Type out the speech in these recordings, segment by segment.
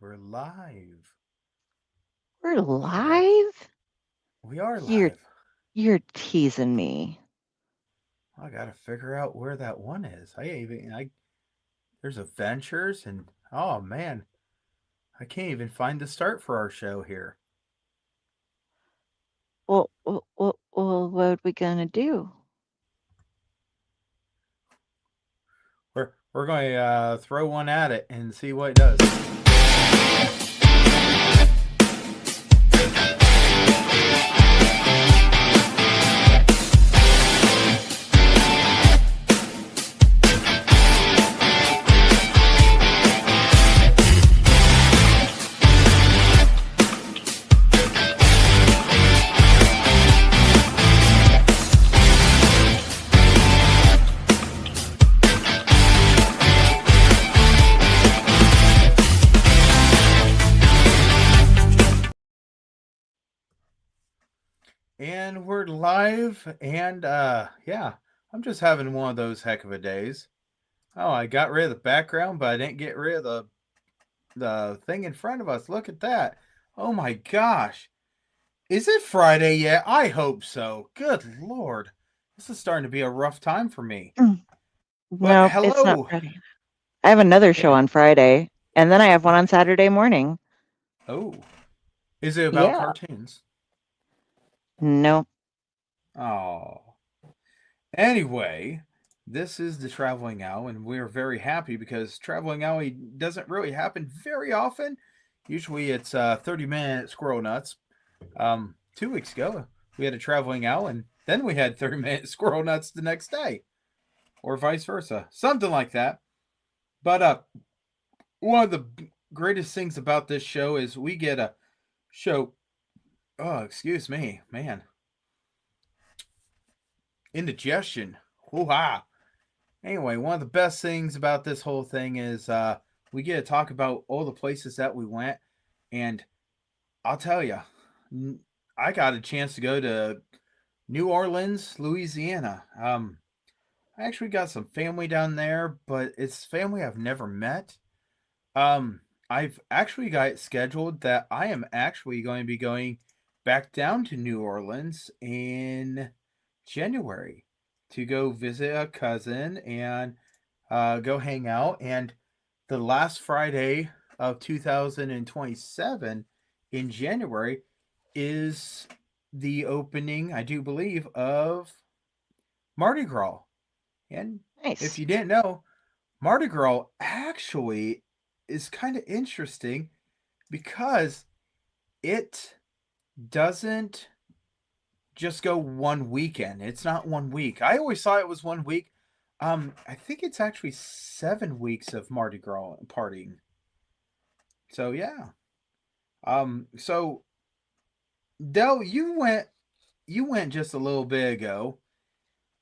we're live. We're Oh, that's live? we are You're live. you're teasing me. I gotta figure out where that one is. I there's adventures and oh man, I can't even find the start for our show here. Well, what we gonna do? We're going to throw one at it and see what it does. And we're live and yeah, I'm just having one of those heck of a days. Oh, I got rid of the background, but I didn't get rid of the thing in front of us. Look at that. Oh my gosh. Is it Friday yet? I hope so. Good lord. This is starting to be a rough time for me. Mm, But Nope, it's not hello. Friday. I have another show And on Friday, and then I have one on Saturday morning. oh, is it about Yeah. cartoons? No. Oh. Anyway, this is the Traveling Owl, and we're very happy because Traveling Owl doesn't really happen very often. Usually it's 30-minute squirrel nuts. 2 weeks ago, we had a Traveling Owl, and then we had 30-minute squirrel nuts the next day, or vice versa. Something like that. But one of the greatest things about this show is we get a show. Oh, excuse me, man. Indigestion. Hoo-ha. Anyway, one of the best things about this whole thing is we get to talk about all the places that we went. And I'll tell you, I got a chance to go to New Orleans, Louisiana. I actually got some family down there, but it's family I've never met. I've actually got it scheduled that I am actually going to be going back down to New Orleans in January to go visit a cousin and go hang out. And the last Friday of 2027 in January is the opening, I do believe, of Mardi Gras. And if Nice. you didn't know, Mardi Gras actually is kind of interesting because it doesn't just go one weekend. It's not 1 week. I always thought it was 1 week. I think it's actually 7 weeks of Mardi Gras partying. So yeah. So Dell, you went just a little bit ago.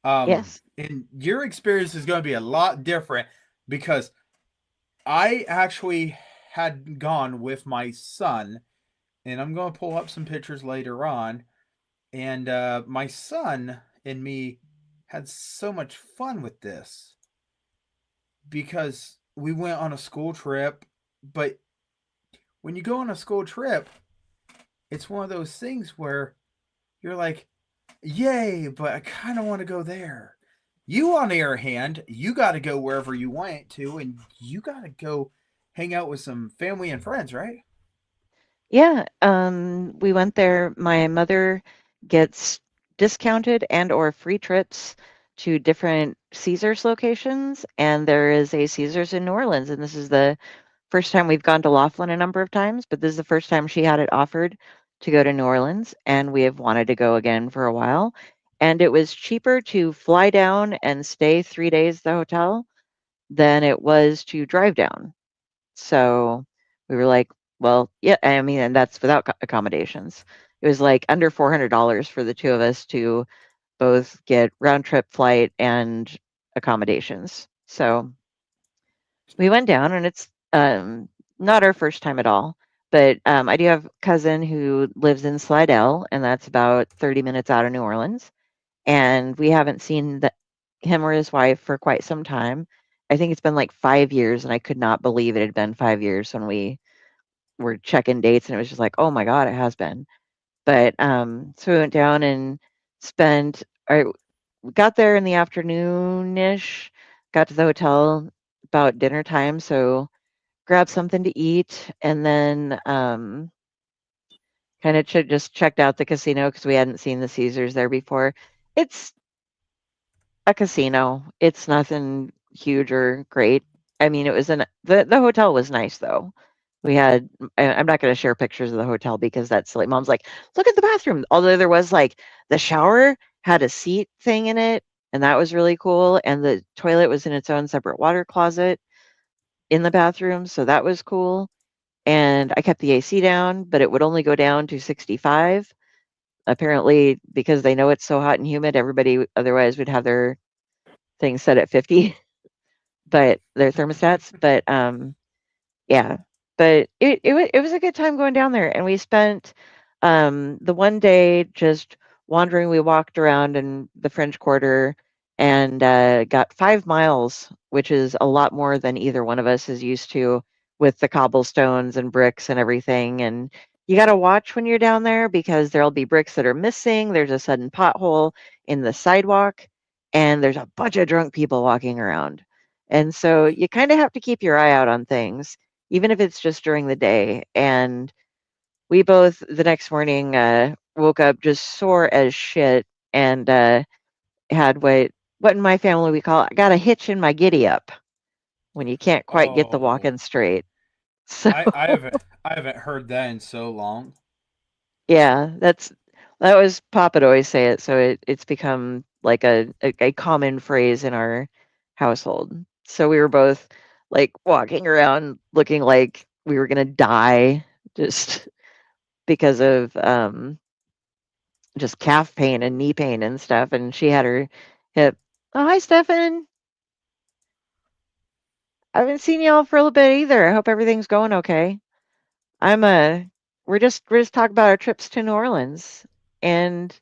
Yes. And your experience is going to be a lot different because I actually had gone with my son, and I'm going to pull up some pictures later on. And my son and me had so much fun with this because we went on a school trip. But when you go on a school trip, it's one of those things where you're like, yay, but I kind of want to go there. You, on the other hand, you got to go wherever you want to, and you got to go hang out with some family and friends, right? Yeah, we went there. My mother gets discounted and or free trips to different Caesars locations, and there is a Caesars in New Orleans, and this is the first time we've gone to Laughlin a number of times, but this is the first time she had it offered to go to New Orleans, and we have wanted to go again for a while. And it was cheaper to fly down and stay 3 days at the hotel than it was to drive down. So we were like, well, yeah, I mean, and that's without accommodations. It was like under $400 for the two of us to both get round trip flight and accommodations. So we went down, and it's not our first time at all. But I do have a cousin who lives in Slidell, and that's about 30 minutes out of New Orleans. And we haven't seen him or his wife for quite some time. I think it's been like 5 years, and I could not believe it had been 5 years when we were checking dates, and it was just like, oh my god, it has been. But so we went down and spent. Or we got there in the afternoon-ish. Got to the hotel about dinner time, so grabbed something to eat, and then kind of just checked out the casino because we hadn't seen the Caesars there before. It's a casino. It's nothing huge or great. I mean, it was the hotel was nice though. We had I'm not going to share pictures of the hotel because that's silly. Mom's like, "Look at the bathroom." Although there was like the shower had a seat thing in it, and that was really cool, and the toilet was in its own separate water closet in the bathroom, so that was cool. And I kept the AC down, but it would only go down to 65. Apparently, because they know it's so hot and humid, everybody otherwise would have their things set at 50, but their thermostats. But yeah, but it was a good time going down there, and we spent the one day just wandering. We walked around in the French Quarter and got 5 miles, which is a lot more than either one of us is used to with the cobblestones and bricks and everything. And you got to watch when you're down there because there'll be bricks that are missing. There's a sudden pothole in the sidewalk, and there's a bunch of drunk people walking around. And so you kind of have to keep your eye out on things even if it's just during the day. And we both the next morning woke up just sore as shit and had what in my family we call I got a hitch in my giddy up when you can't quite get the Oh, walking straight. So I haven't heard that in so long. yeah, that was Papa would always say it. So it's become like a common phrase in our household. So we were both like walking around looking like we were gonna die just because of just calf pain and knee pain and stuff. And she had her hip. Oh, hi, Stefan. I haven't seen y'all for a little bit either. I hope everything's going okay. I'm we're just talking about our trips to New Orleans, and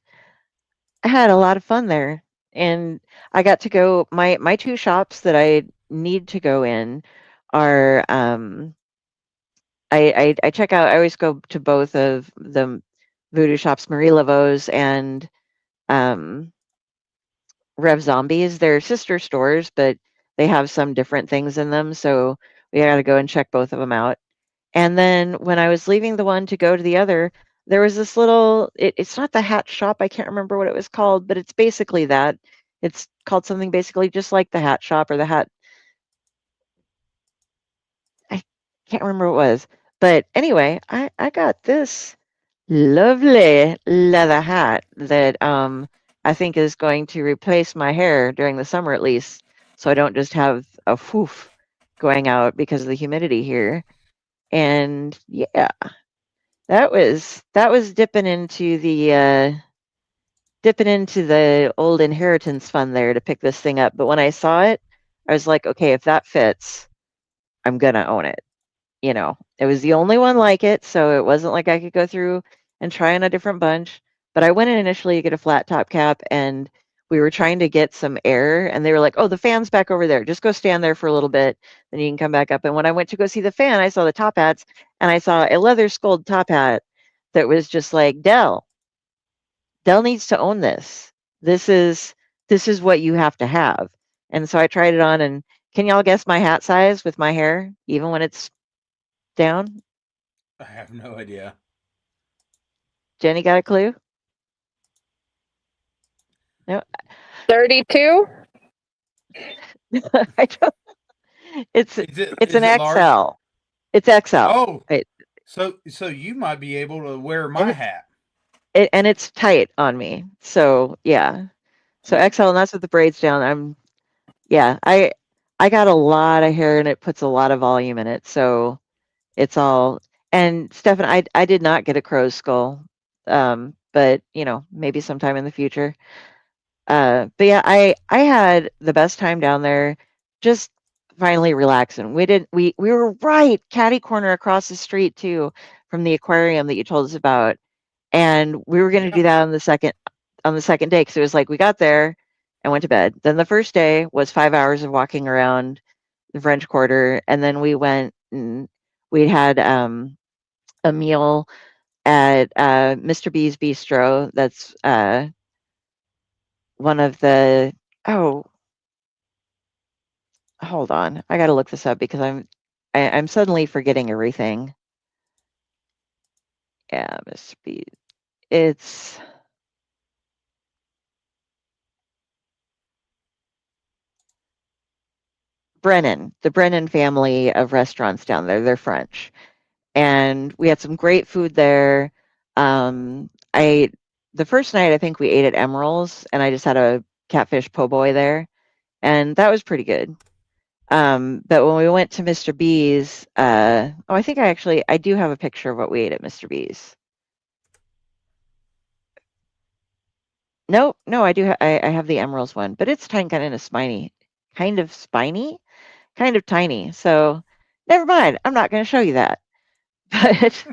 I had a lot of fun there. And I got to go. My two shops that I need to go in are I check out. I always go to both of the voodoo shops, Marie Laveau's and um Rev Zombies. They're sister stores, but they have some different things in them. So we got to go and check both of them out. And then when I was leaving the one to go to the other, there was this it's not the hat shop. I can't remember what it was called, but it's basically that. It's called something basically just like the hat shop or the hat. I can't remember what it was. But anyway, I got this lovely leather hat that I think is going to replace my hair during the summer at least, so I don't just have a whoof going out because of the humidity here. And yeah, that was dipping into the old inheritance fund there to pick this thing up. But when I saw it, I was like, okay, if that fits, I'm gonna own it. It was the only one like it, so it wasn't like I could go through and try on a different bunch. But I went in initially to get a flat top cap, and we were trying to get some air, and they were like, "Oh, the fan's back over there. Just go stand there for a little bit, then you can come back up." And when I went to go see the fan, I saw the top hats, and I saw a leather skulled top hat that was just like, Dell needs to own this. This is this is what you have to have." And so I tried it on, and can y'all guess my hat size with my hair, even when it's down? I have no idea. Jenny got a clue? No, 32? I don't. It's Is it it's is an it large? XL. It's XL. Oh, It, so you might be able to wear and my it's hat. and it's tight on me. So yeah. So XL, and that's with the braids down. Yeah. I got a lot of hair, and it puts a lot of volume in it. So it's all. And Stefan, I did not get a crow's skull, but maybe sometime in the future. But yeah, I had the best time down there, just finally relaxing. We were right catty corner across the street too from the aquarium that you told us about, and we were going to do Yep. that on the second day because it was like we got there and went to bed. Then the first day was 5 hours of walking around the French Quarter, and then we went and we had a meal at Mr. B's Bistro. That's one of the oh, hold on. I got to look this up because I'm suddenly forgetting everything. Yeah, Mr. B. It's Brennan, the Brennan family of restaurants down there. They're French. And we had some great food there. I the first night I think we ate at Emerald's and I just had a catfish po' boy there, and that was pretty good. But when we went to Mr. B's, oh, I think I do have a picture of what we ate at Mr. B's. No, no, I do. I have the Emerald's one, but it's tiny, kind of spiny, kind of spiny, kind of tiny. So never mind. I'm not going to show you that, but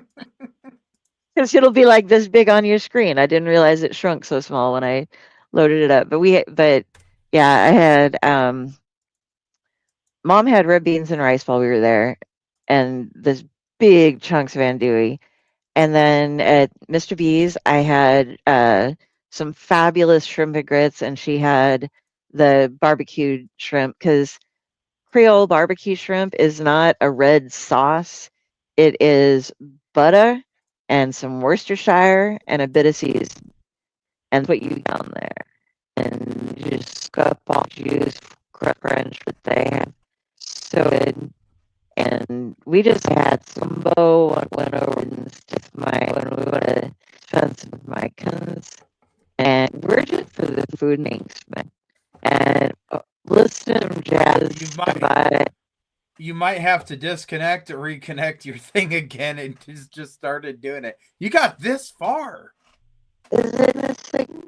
because it'll be like this big on your screen. I didn't realize it shrunk so small when I loaded it up. But yeah, I had mom had red beans and rice while we were there, and this big chunks of andouille. And then at Mr. B's, I had some fabulous shrimp and grits, and she had the barbecued shrimp because Creole barbecue shrimp is not a red sauce. It is butter and some Worcestershire and a bit of seasoning. And what you down there. And you just scup all juice, crunch, but they have so good. And we just had Sumbo and went over and stuff when we went to spend some of my cousins. And we're just for the food mix, man. And listen to jazz You might have to disconnect or reconnect your thing again and just started doing it. You got this far. Is it missing?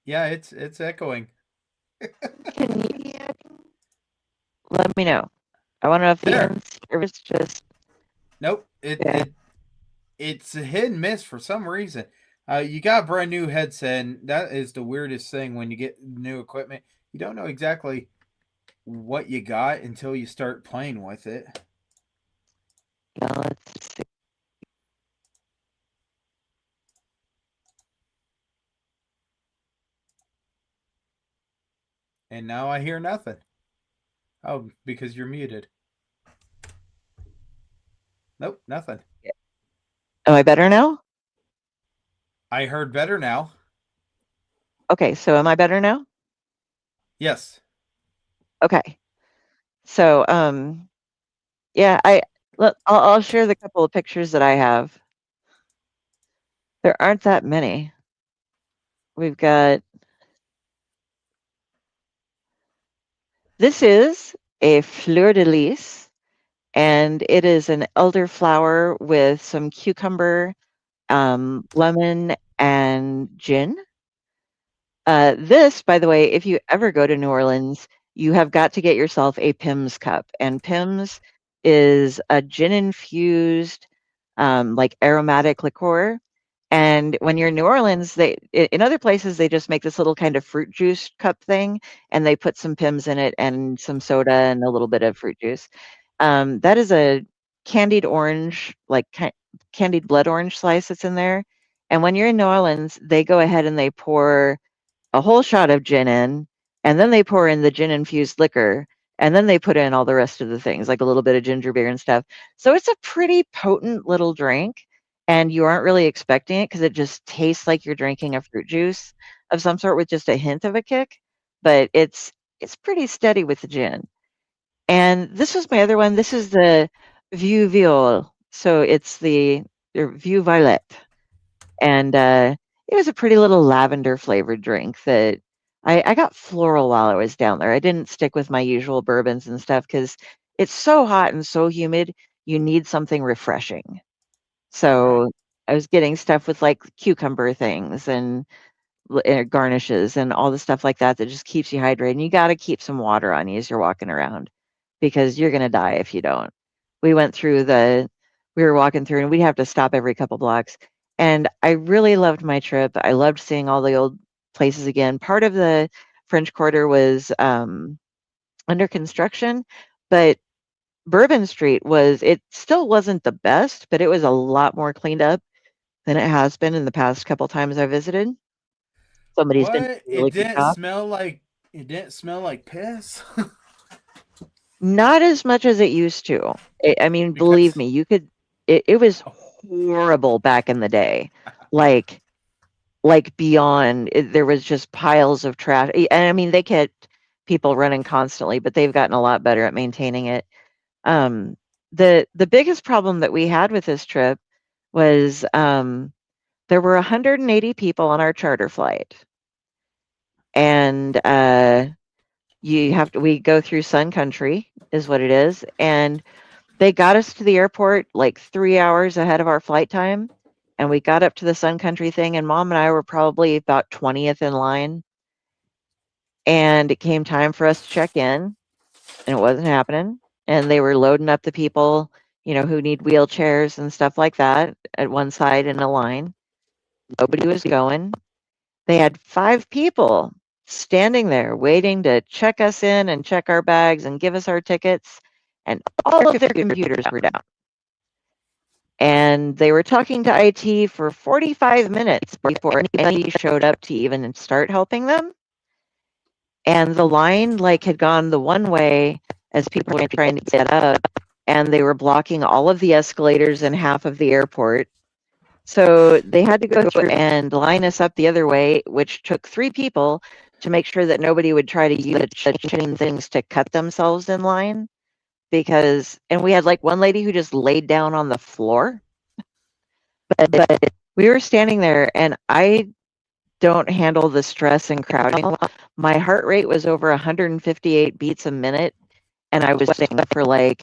Yeah, it's echoing. Can you hear me? Let me know. I want to know if the There. end service just. Nope. It's a hit and miss for some reason. You got a brand new headset, and that is the weirdest thing when you get new equipment. You don't know exactly what you got until you start playing with it. Yeah, let's see. And now I hear nothing. Oh, because you're muted. Nope, nothing. Am I better now? I heard better now. Okay, so am I better now? Yes. Okay. So, yeah, I'll share the couple of pictures that I have. There aren't that many. We've got. This is a fleur de lis, and it is an elderflower with some cucumber, lemon, and gin. This, by the way, if you ever go to New Orleans, you have got to get yourself a Pimm's cup. And Pimm's is a gin infused, like aromatic liqueur. And when you're in New Orleans, in other places they just make this little kind of fruit juice cup thing, and they put some Pimm's in it and some soda and a little bit of fruit juice. That is a candied orange, like candied blood orange slice that's in there. And when you're in New Orleans, they go ahead and they pour a whole shot of gin in, and then they pour in the gin infused liquor, and then they put in all the rest of the things, like a little bit of ginger beer and stuff. So it's a pretty potent little drink, and you aren't really expecting it because it just tastes like you're drinking a fruit juice of some sort with just a hint of a kick. But it's pretty steady with the gin. And this was my other one. This is the Vieux Viol. So it's the Vieux Violet. And it was a pretty little lavender flavored drink that I got floral while I was down there. I didn't stick with my usual bourbons and stuff because it's so hot and so humid. You need something refreshing. So Right. I was getting stuff with like cucumber things and garnishes and all the stuff like that that just keeps you hydrated. And you got to keep some water on you as you're walking around because you're going to die if you don't. We went through we were walking through and we'd have to stop every couple blocks. And I really loved my trip. I loved seeing all the old places again. Part of the French Quarter was under construction, but Bourbon Street it still wasn't the best, but it was a lot more cleaned up than it has been in the past couple times I visited. Somebody's been doing What? a really good job. It didn't smell like piss? Not as much as it used to. I mean, believe Because me, it was horrible back in the day. Like beyond, there was just piles of trash. And I mean, they kept people running constantly, but they've gotten a lot better at maintaining it. Um, the biggest problem that we had with this trip was there were 180 people on our charter flight, and we go through Sun Country is what it is, and they got us to the airport like 3 hours ahead of our flight time, and we got up to the Sun Country thing, and Mom and I were probably about 20th in line, and it came time for us to check in, and it wasn't happening, and they were loading up the people, who need wheelchairs and stuff like that at one side in a line. Nobody was going. They had 5 people standing there waiting to check us in and check our bags and give us our tickets, and all of their computers were down. And they were talking to IT for 45 minutes before anybody showed up to even start helping them. And the line had gone the one way as people were trying to get up, and they were blocking all of the escalators in half of the airport. So they had to go through and line us up the other way, which took 3 people to make sure that nobody would try to use the chain things to cut themselves in line. And we had one lady who just laid down on the floor. But we were standing there, and I don't handle the stress and crowding. My heart rate was over 158 beats a minute, and I was sitting for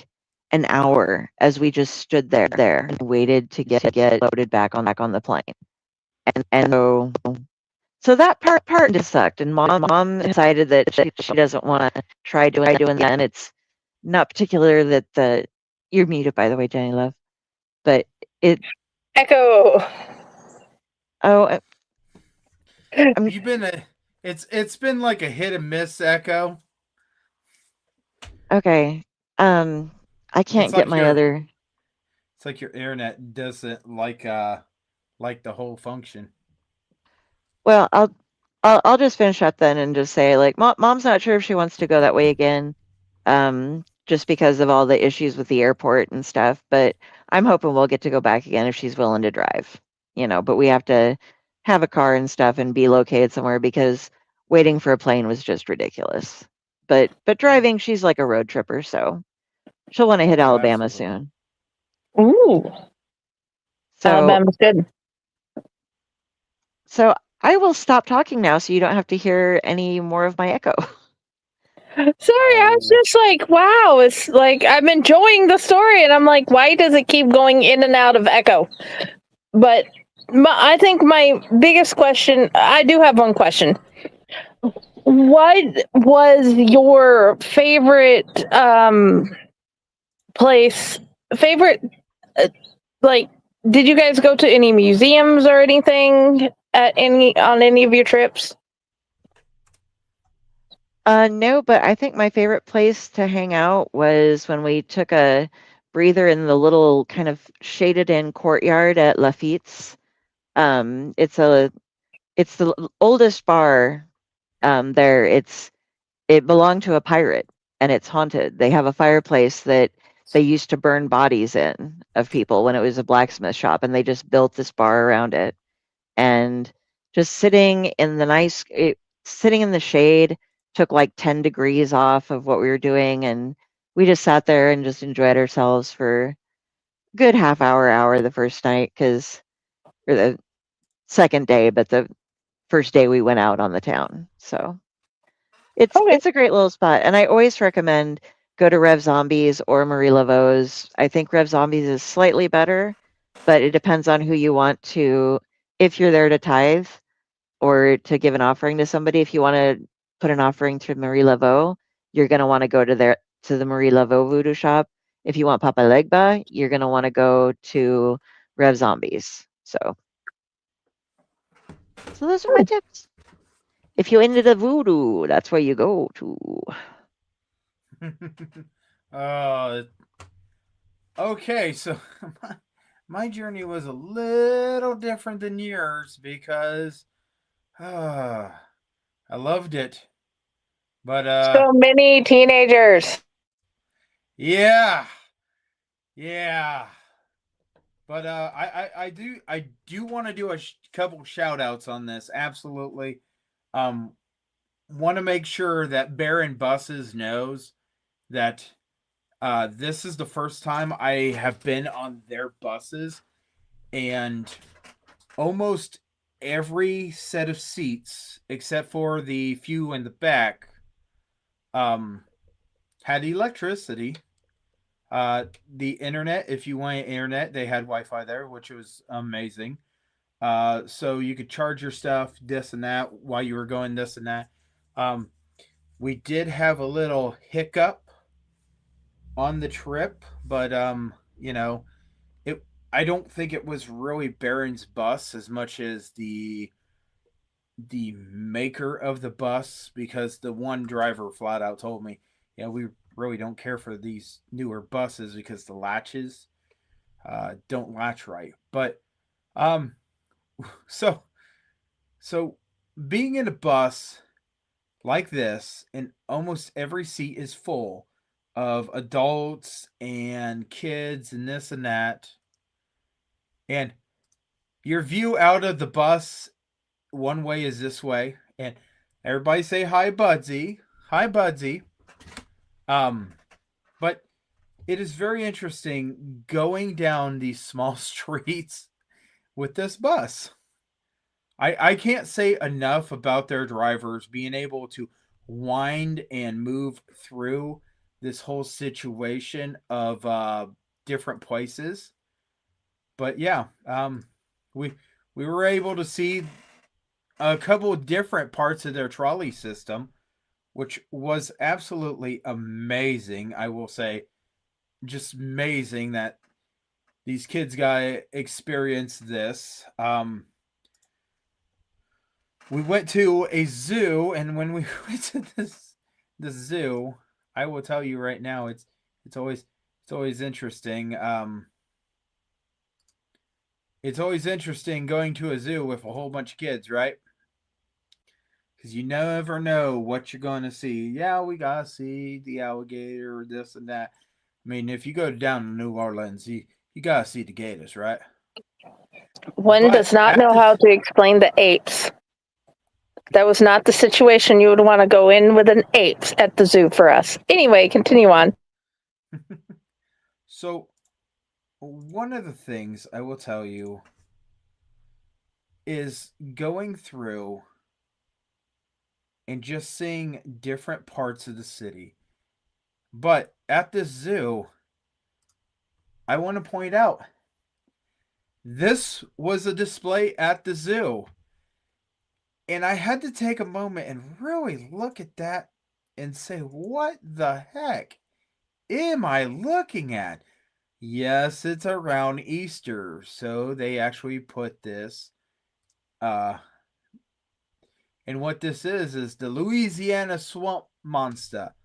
an hour as we just stood there and waited to get loaded back on the plane. And so that part just sucked. And mom decided that she doesn't want to try doing that. And it's not particular that you're muted, by the way, Jenny Love. But Echo. you've been it's been like a hit and miss, Echo. Okay. I can't get my other. It's like your internet doesn't like the whole function. Well, I'll just finish up then and just say mom's not sure if she wants to go that way again, just because of all the issues with the airport and stuff. But I'm hoping we'll get to go back again if she's willing to drive. But we have to have a car and stuff and be located somewhere because waiting for a plane was just ridiculous. But driving, she's like a road tripper, so she'll want to hit Alabama soon. Ooh. So Alabama's good. So I will stop talking now so you don't have to hear any more of my echo. Sorry, I was just like, wow, it's I'm enjoying the story, and I'm like, why does it keep going in and out of echo? But I think my biggest question, I do have one question. What was your favorite place? Did you guys go to any museums or anything on any of your trips? No, but I think my favorite place to hang out was when we took a breather in the little kind of shaded in courtyard at Lafitte's. It's the oldest bar there. It belonged to a pirate, and it's haunted. They have a fireplace that they used to burn bodies in of people when it was a blacksmith shop, and they just built this bar around it. And just sitting in the shade took 10 degrees off of what we were doing, and we just sat there and just enjoyed ourselves for a good half hour the first night or the second day, but the first day we went out on the town. So it's a great little spot, and I always recommend go to Rev Zombies or Marie Laveau's. I think Rev Zombies is slightly better, but it depends on who you want to. If you're there to tithe or to give an offering to somebody, if you want to put an offering to Marie Laveau, you're going to want to go to the Marie Laveau voodoo shop. If you want Papa Legba, you're going to want to go to Rev Zombies. So those are my tips. If you're into the voodoo, that's where you go to. Okay, so my journey was a little different than yours because I loved it. But So many teenagers. yeah, yeah. But I do want to do a couple shout outs on this. Absolutely. Um, want to make sure that Baron Buses knows that this is the first time I have been on their buses, and almost every set of seats, except for the few in the back, um, had electricity. The internet, if you wanted internet, they had Wi-Fi there, which was amazing. So you could charge your stuff, this and that, while you were going this and that. Um, we did have a little hiccup on the trip, but you know, it. I don't think it was really Baron's bus as much as the maker of the bus, because the one driver flat out told me, yeah, we really don't care for these newer buses because the latches don't latch right. But um, so so being in a bus like this, and almost every seat is full of adults and kids and this and that, and your view out of the bus one way is this way, and everybody say hi, Budsy. Hi, Budsy. Um, but it is very interesting going down these small streets with this bus. I can't say enough about their drivers being able to wind and move through this whole situation of different places. But yeah, we we were able to see a couple of different parts of their trolley system, which was absolutely amazing. I will say, just amazing that these kids got to experience this. We went to a zoo, and when we went to the zoo, I will tell you right now, it's always it's always interesting. It's always interesting going to a zoo with a whole bunch of kids, right? Because you never know what you're going to see. Yeah, we gotta see the alligator, this and that. I mean, if you go down to New Orleans, you gotta see the gators, right? One But does not at know how this, to explain the apes. That was not the situation you would want to go in with an ape at the zoo for us. Anyway, continue on. so one of the things I will tell you is going through and just seeing different parts of the city. But at this zoo, I want to point out this was a display at the zoo. And I had to take a moment and really look at that and say, what the heck am I looking at? Yes, it's around Easter. So they actually put this. Uh, and what this is the Louisiana swamp monster.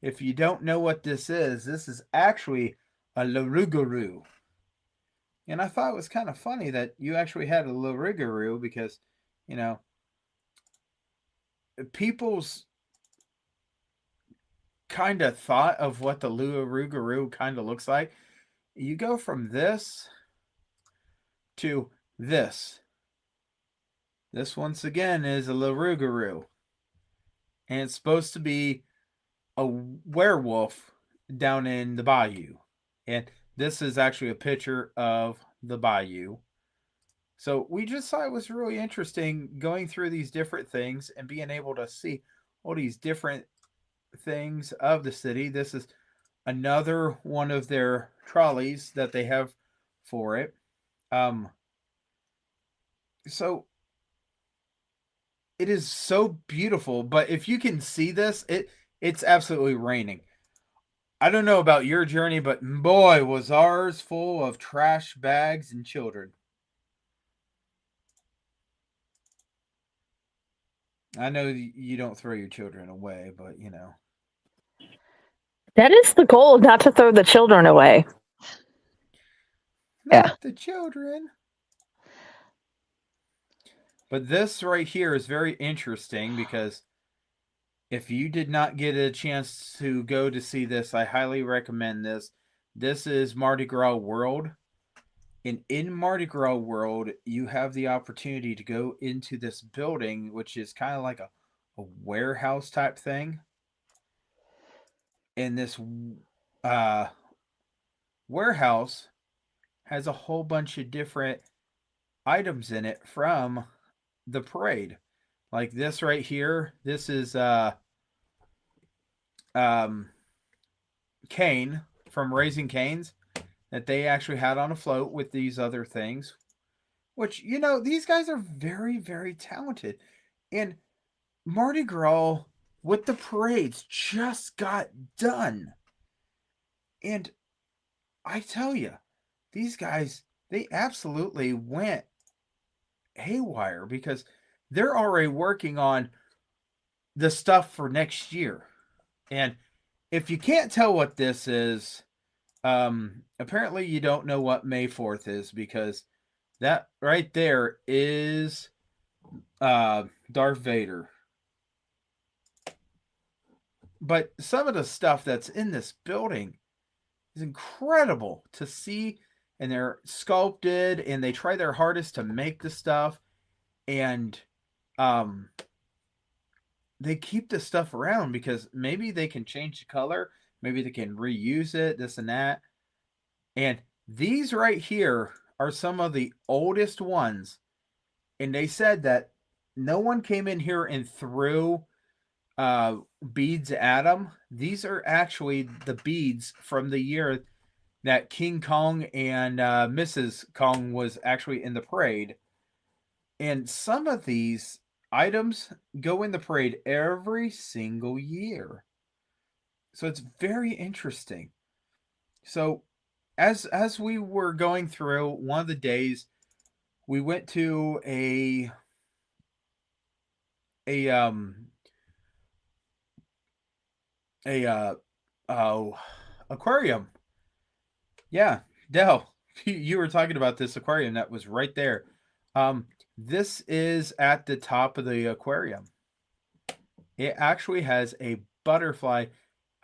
If you don't know what this is actually a Larugaroo. And I thought it was kind of funny that you actually had a Larugaroo because, you know, people's kind of thought of what the Larugaroo kind of looks like. You go from this to this. This once again is a Larugaroo. And it's supposed to be a werewolf down in the bayou. And this is actually a picture of the bayou. So we just thought it was really interesting going through these different things and being able to see all these different things of the city. This is another one of their trolleys that they have for it. Um, so it is so beautiful, but if you can see this, it's absolutely raining. I don't know about your journey, but boy, was ours full of trash bags and children. I know you don't throw your children away, but you know. That is the goal, not to throw the children away. Not the children. But this right here is very interesting because if you did not get a chance to go to see this, I highly recommend this. This is Mardi Gras World. And in Mardi Gras World, you have the opportunity to go into this building, which is kind of like a warehouse type thing. And this warehouse has a whole bunch of different items in it from the parade. Like this right here, this is cane from Raising Cane's that they actually had on a float with these other things, which, you know, these guys are very, very talented. And Mardi Gras with the parades just got done. And I tell you, these guys, they absolutely went haywire because they're already working on the stuff for next year. And if you can't tell what this is, apparently you don't know what May 4th is, because that right there is Darth Vader. But some of the stuff that's in this building is incredible to see, and they're sculpted and they try their hardest to make the stuff, and they keep this stuff around because maybe they can change the color, maybe they can reuse it, this and that. And these right here are some of the oldest ones, and they said that no one came in here and threw beads at them. These are actually the beads from the year that King Kong and Mrs. Kong was actually in the parade. And some of these items go in the parade every single year. So it's very interesting. So as we were going through one of the days, we went to a aquarium. Yeah, Dell, you were talking about this aquarium that was right there. This is at the top of the aquarium. It actually has a butterfly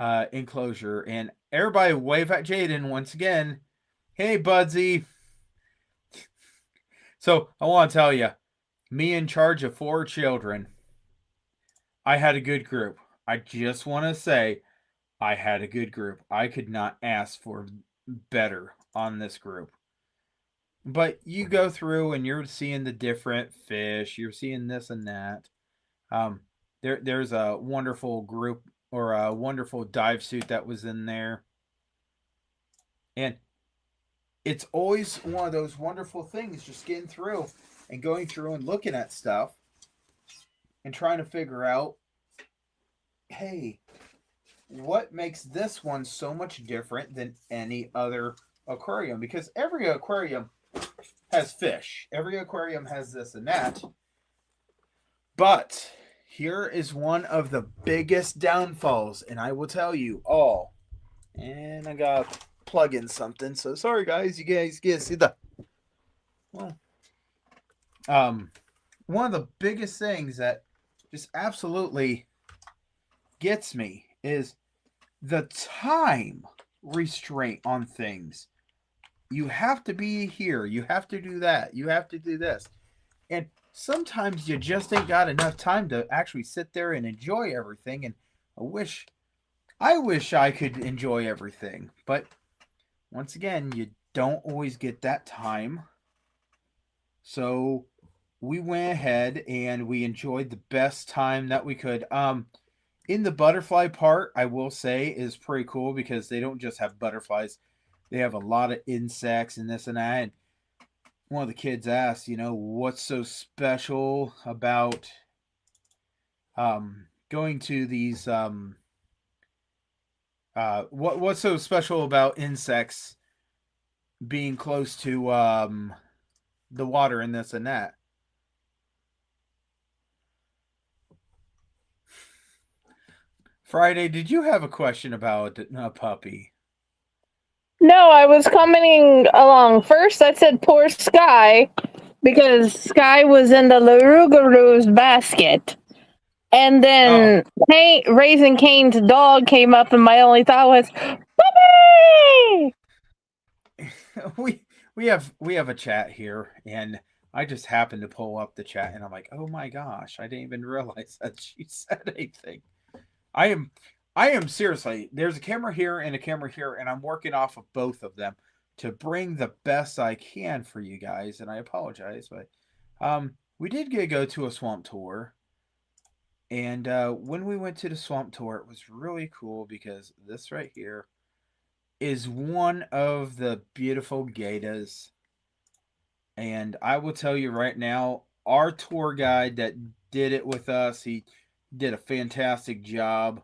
enclosure, and everybody wave at Jaden once again. Hey, Budsy. So I want to tell you, me in charge of 4 children, I had a good group. I just want to say I had a good group. I could not ask for better on this group. But you go through and you're seeing the different fish. You're seeing this and that. There's a wonderful group, or a wonderful dive suit that was in there. And it's always one of those wonderful things, just getting through and going through and looking at stuff and trying to figure out, hey, what makes this one so much different than any other aquarium? Because every aquarium has fish. Every aquarium has this and that. But here is one of the biggest downfalls, and I will tell you all. And I got to plug in something. So sorry, guys. You guys get to see the... Well, one of the biggest things that just absolutely gets me is the time restraint on things. You have to be here. You have to do that. You have to do this. And sometimes you just ain't got enough time to actually sit there and enjoy everything. And I wish I could enjoy everything. But once again, you don't always get that time. So we went ahead and we enjoyed the best time that we could. In the butterfly part, I will say, is pretty cool because they don't just have butterflies. They have a lot of insects and this and that. And one of the kids asked, what's so special about going to these what's so special about insects being close to the water and this and that. Friday, did you have a question about a puppy? No, I was commenting along. First, I said poor Sky because Sky was in the Larugaru's basket. And then Raising Cane's dog came up, and my only thought was, "Puppy!" we have a chat here, and I just happened to pull up the chat, and I'm like, oh my gosh, I didn't even realize that she said anything. I am seriously. There's a camera here and a camera here, and I'm working off of both of them to bring the best I can for you guys. And I apologize, but we did go to a swamp tour, and when we went to the swamp tour, it was really cool because this right here is one of the beautiful gators. And I will tell you right now, our tour guide that did it with us, he did a fantastic job.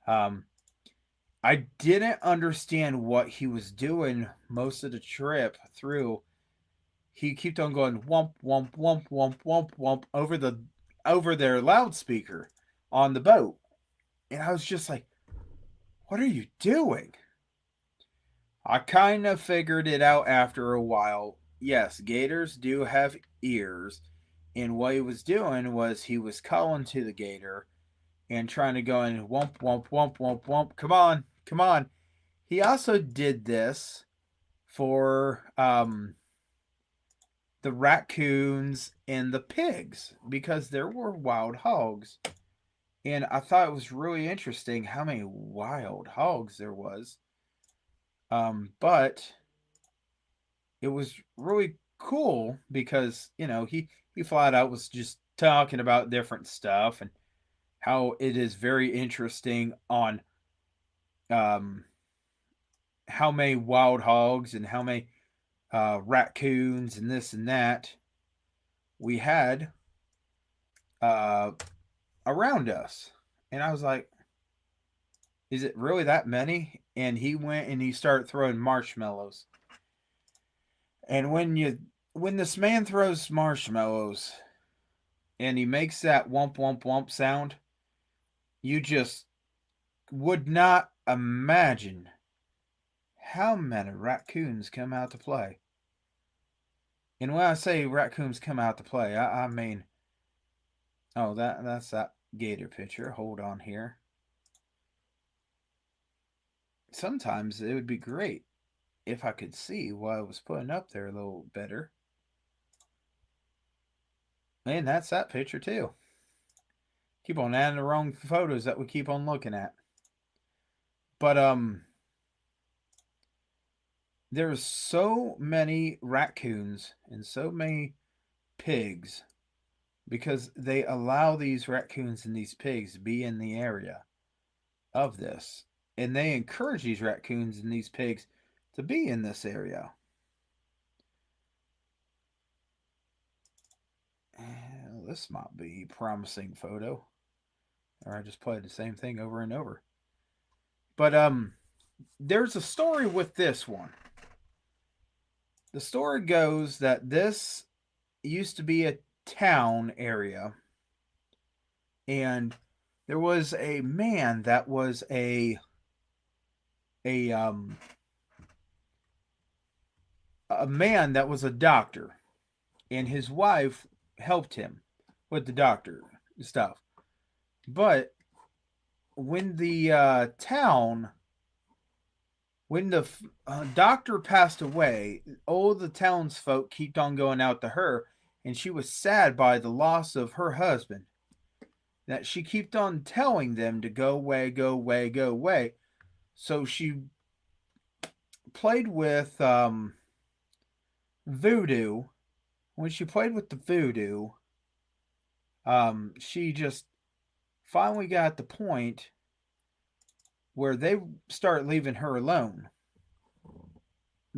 I didn't understand what he was doing most of the trip through. He kept on going wump wump wump wump wump wump over their loudspeaker on the boat. And I was just like, what are you doing? I kind of figured it out after a while. Yes, gators do have ears. And what he was doing was he was calling to the gator and trying to go in wump, wump, wump, wump, wump. Come on, come on. He also did this for the raccoons and the pigs because there were wild hogs. And I thought it was really interesting how many wild hogs there was. But it was really cool because, he flat out was just talking about different stuff and how it is very interesting on how many wild hogs and how many raccoons and this and that we had around us. And I was like, is it really that many? And he went and he started throwing marshmallows. And when this man throws marshmallows and he makes that wump wump wump sound, you just would not imagine how many raccoons come out to play. And when I say raccoons come out to play, I mean, oh, that's that gator picture. Hold on here. Sometimes it would be great if I could see what I was putting up there a little better. And that's that picture too. Keep on adding the wrong photos that we keep on looking at. But there's so many raccoons and so many pigs because they allow these raccoons and these pigs to be in the area of this. And they encourage these raccoons and these pigs to be in this area. And this might be a promising photo. Or I just played the same thing over and over. But there's a story with this one. The story goes that this used to be a town area. And there was a man that was a man that was a doctor, and his wife helped him with the doctor stuff. But when the doctor passed away, all the townsfolk kept on going out to her, and she was sad by the loss of her husband. That she kept on telling them to go away, go away, go away. So she played with voodoo. When she played with the voodoo, she just finally got the point where they start leaving her alone.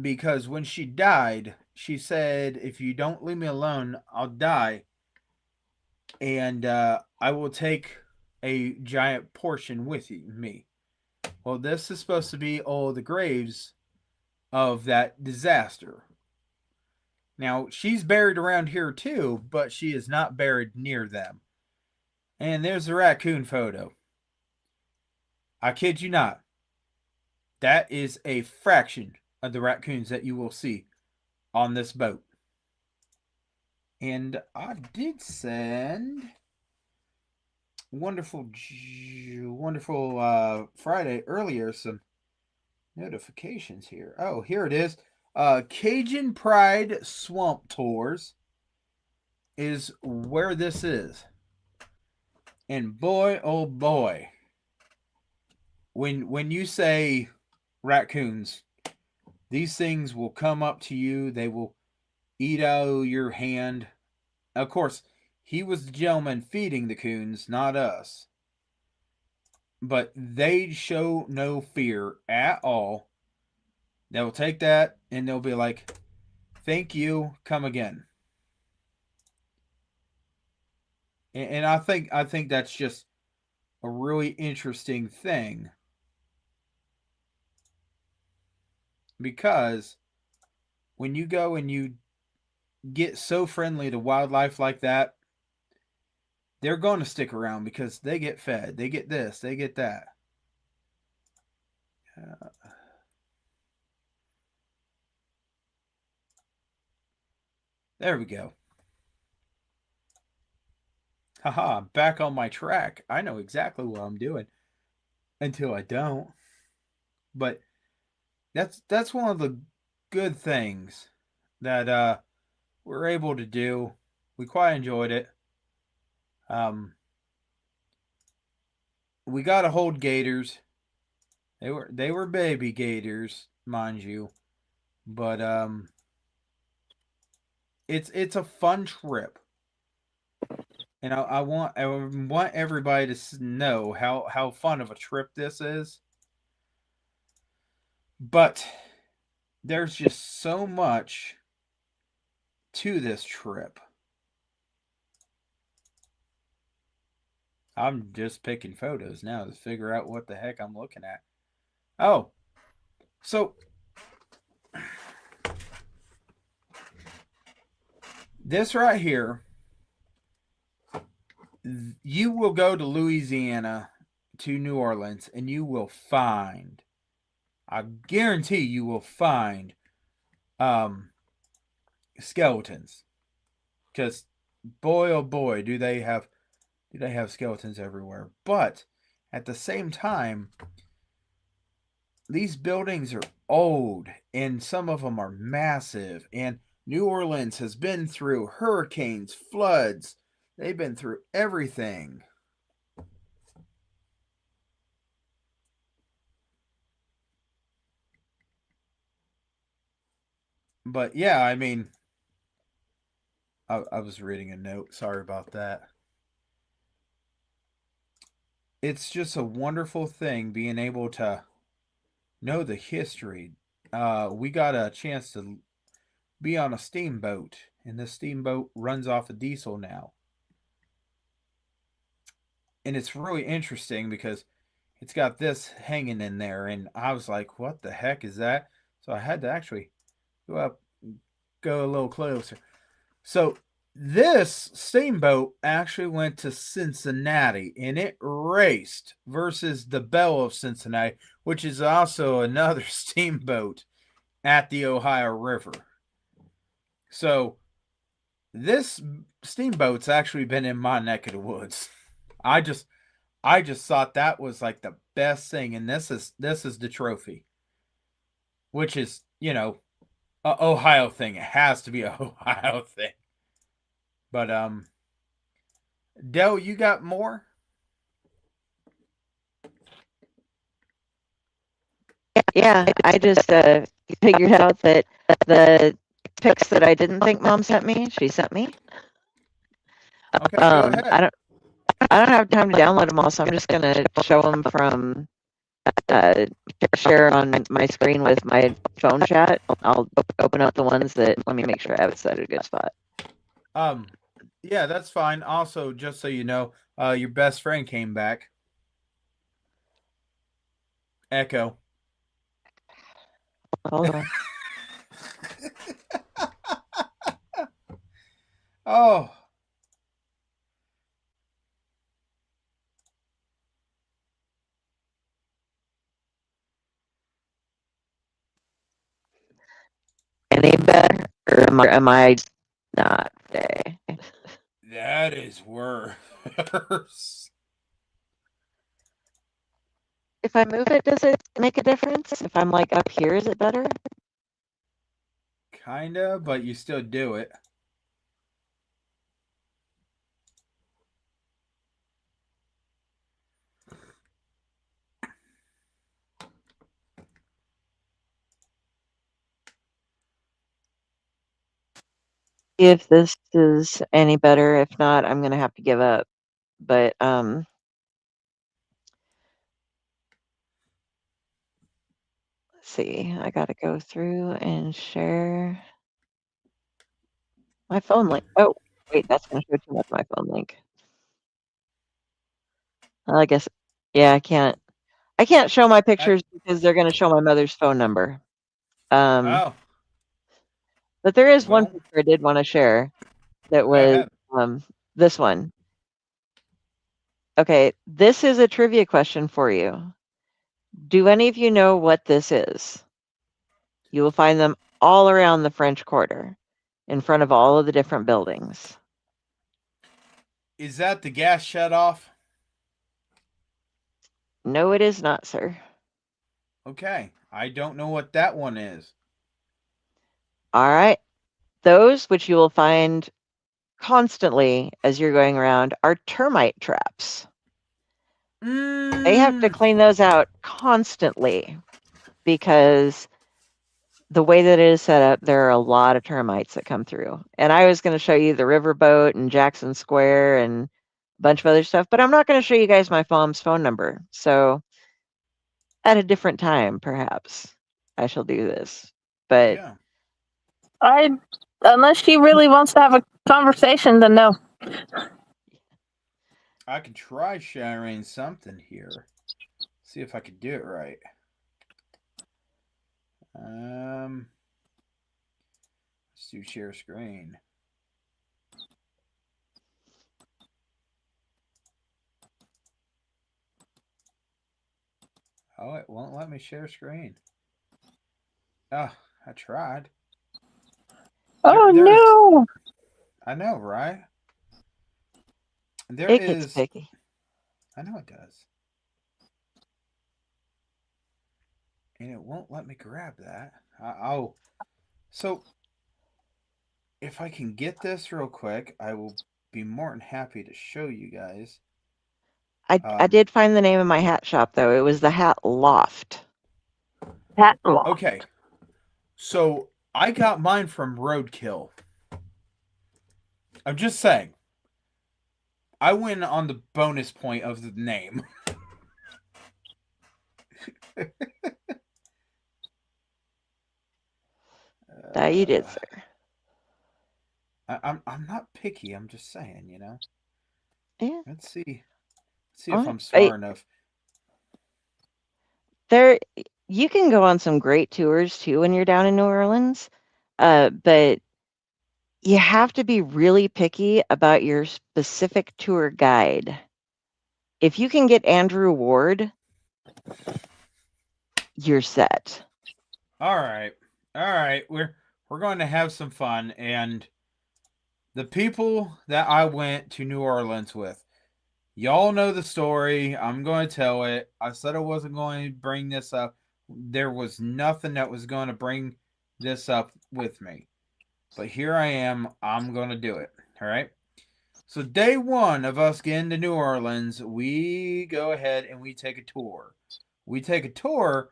Because when she died, she said, if you don't leave me alone, I'll die. And I will take a giant portion with me. Well, this is supposed to be all the graves of that disaster. Now, she's buried around here too, but she is not buried near them. And there's the raccoon photo. I kid you not. That is a fraction of the raccoons that you will see on this boat. And I did send wonderful Friday earlier some notifications here. Oh, here it is. Cajun Pride Swamp Tours is where this is. And boy, oh boy, when you say raccoons, these things will come up to you. They will eat out of your hand. Of course, he was the gentleman feeding the coons, not us. But they show no fear at all. They'll take that and they'll be like, "Thank you, come again." And I think that's just a really interesting thing, because when you go and you get so friendly to wildlife like that, they're going to stick around because they get fed. They get this, they get that. There we go. Haha, back on my track. I know exactly what I'm doing until I don't. But that's one of the good things that we're able to do. We quite enjoyed it. We got to hold gators. They were baby gators, mind you. But it's a fun trip. And I want everybody to know how fun of a trip this is. But there's just so much to this trip. I'm just picking photos now to figure out what the heck I'm looking at. Oh, so this right here, you will go to Louisiana, to New Orleans, and you will find, I guarantee you will find skeletons. Because boy oh boy, do they have skeletons everywhere. But at the same time, these buildings are old and some of them are massive, and New Orleans has been through hurricanes, floods. They've been through everything. But yeah, I mean, I was reading a note. Sorry about that. It's just a wonderful thing being able to know the history. We got a chance to be on a steamboat, and this steamboat runs off of diesel now. And it's really interesting because it's got this hanging in there, and I was like, what the heck is that? So I had to actually go a little closer. So this steamboat actually went to Cincinnati, and it raced versus the Belle of Cincinnati, which is also another steamboat at the Ohio River. So this steamboat's actually been in my neck of the woods. I just thought that was like the best thing, and this is the trophy, which is, you know, a Ohio thing. It has to be a Ohio thing. But Del, you got more? Yeah, I just figured out that the pics that I didn't think Mom sent me, she sent me. Okay, go ahead. I don't have time to download them all, so I'm just gonna show them from share on my screen with my phone chat. I'll open up the ones that. Let me make sure I have it set at a good spot. Yeah, that's fine. Also, just so you know, your best friend came back. Echo. Hold on. Oh. any better? Or am I not today? That is worse. If I move it, does it make a difference? If I'm like up here, is it better? Kinda, but you still do it. If this is any better, if not, I'm gonna have to give up. But let's see. I gotta go through and share my phone link. Oh, wait, that's gonna show too much my phone link. I guess, yeah, I can't show my pictures because they're gonna show my mother's phone number. Oh, But there is one well, picture I did want to share that go was ahead. this one. Okay, this is a trivia question for you. Do any of you know what this is? You will find them all around the French Quarter, in front of all of the different buildings. Is that the gas shut off? No, it is not, sir. Okay, I don't know what that one is. All right. Those which you will find constantly as you're going around are termite traps. They have to clean those out constantly because the way that it is set up, there are a lot of termites that come through. And I was going to show you the riverboat and Jackson Square and a bunch of other stuff, but I'm not going to show you guys my mom's phone number. So at a different time, perhaps I shall do this. But Yeah, Unless she really wants to have a conversation, then no. I can try sharing something here. See if I can do it right. Let's do share screen. Oh, it won't let me share screen. Oh, I tried. Oh There's, no! I know, right? There it gets is. picky. I know it does. And it won't let me grab that. Oh, so if I can get this real quick, I will be more than happy to show you guys. I did find the name of my hat shop, though. It was the Hat Loft. Hat loft. Okay, so I got mine from Roadkill. I'm just saying. I win on the bonus point of the name. That you did, sir. I'm not picky. I'm just saying, you know. Yeah. Let's see. Let's see if I'm I, smart enough. there, you can go on some great tours too when you're down in New Orleans, but you have to be really picky about your specific tour guide. If you can get Andrew Ward, you're set. All right. We're going to have some fun, and the people that I went to New Orleans with, y'all know the story. I'm going to tell it. I said I wasn't going to bring this up. There was nothing that was going to bring this up with me. But here I am. I'm going to do it. All right. So, day one of us getting to New Orleans, we go ahead and we take a tour. We take a tour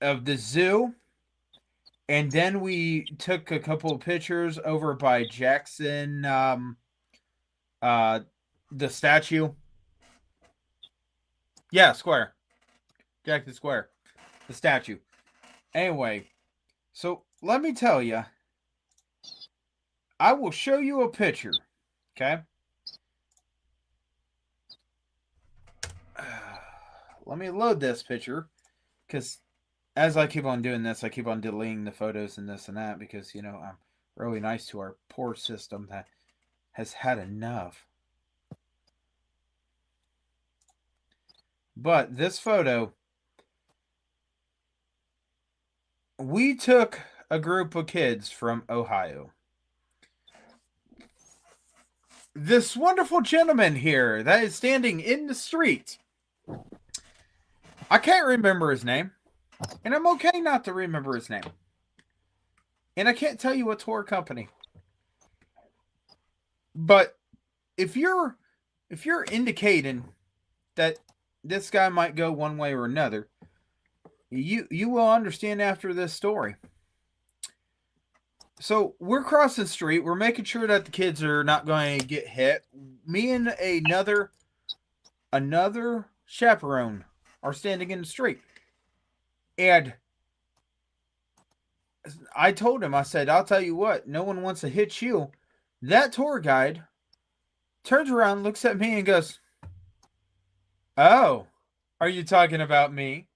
of the zoo. And then we took a couple of pictures over by Jackson, the statue. Yeah, Square. Jackson Square. The statue. Anyway, so let me tell you, I will show you a picture. Okay? Let me load this picture. Because as I keep on doing this, I keep on deleting the photos and this and that. Because, you know, I'm really nice to our poor system that has had enough. But this photo, we took a group of kids from Ohio. This wonderful gentleman here that is standing in the street. I can't remember his name, and I'm okay not to remember his name. And I can't tell you what tour company. But if you're indicating that this guy might go one way or another, you will understand after this story. So we're crossing the street. We're making sure that the kids are not going to get hit. Me and another chaperone are standing in the street. And I told him, I said, I'll tell you what, no one wants to hit you. That tour guide turns around, looks at me, and goes, "Oh, are you talking about me?"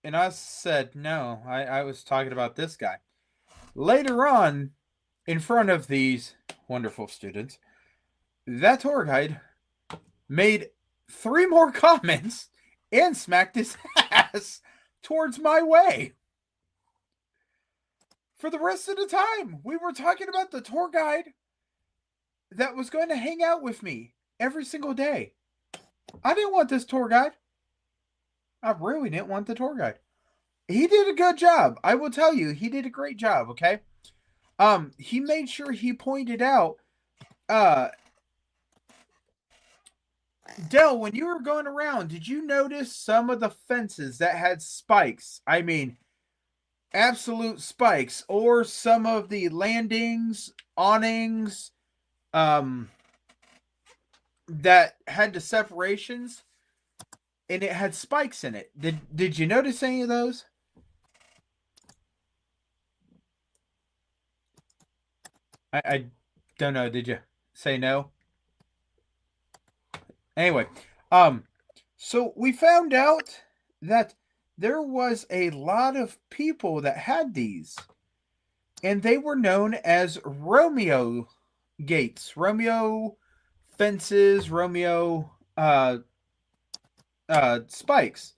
And I said, "No, I was talking about this guy." Later on, in front of these wonderful students, that tour guide made 3 more comments and smacked his ass towards my way. For the rest of the time, we were talking about the tour guide that was going to hang out with me every single day. I didn't want this tour guide. I really didn't want the tour guide. He did a good job. I will tell you, he did a great job, okay? He made sure he pointed out, Dell, when you were going around, did you notice some of the fences that had spikes? I mean, absolute spikes, or some of the landings, awnings, that had the separations, and it had spikes in it. Did you notice any of those? I don't know. Did you say no? Anyway, so we found out that there was a lot of people that had these, and they were known as Romeo gates, Romeo fences, Romeo spikes.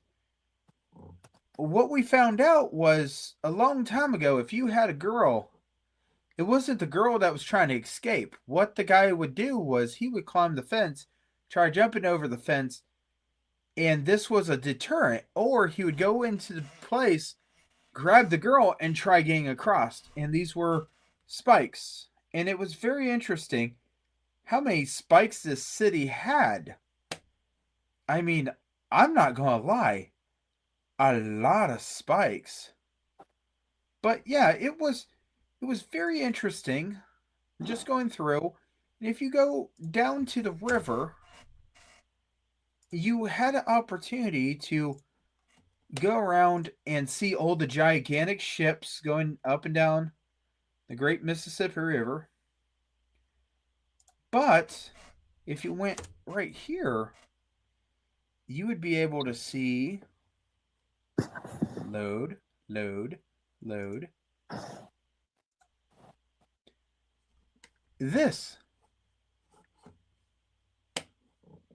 What we found out was a long time ago, if you had a girl, it wasn't the girl that was trying to escape. What the guy would do was he would climb the fence, try jumping over the fence, and this was a deterrent. Or he would go into the place, grab the girl, and try getting across. And these were spikes. And it was very interesting how many spikes this city had. I mean, I'm not going to lie. A lot of spikes. But yeah, it was very interesting just going through. And if you go down to the river, you had an opportunity to go around and see all the gigantic ships going up and down the Great Mississippi River. But if you went right here, you would be able to see load. This.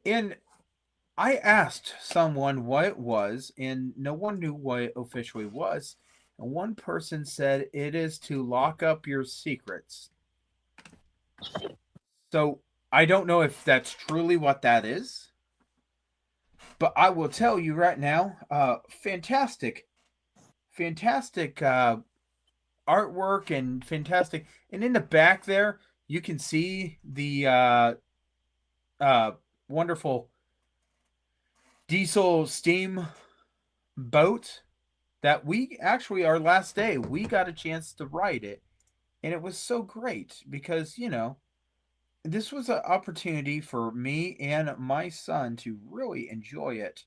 And I asked someone what it was, and no one knew what it officially was. And one person said it is to lock up your secrets. So I don't know if that's truly what that is. But I will tell you right now, fantastic artwork and fantastic. And in the back there, you can see the wonderful diesel steam boat that we actually, our last day, we got a chance to ride it. And it was so great because, this was an opportunity for me and my son to really enjoy it.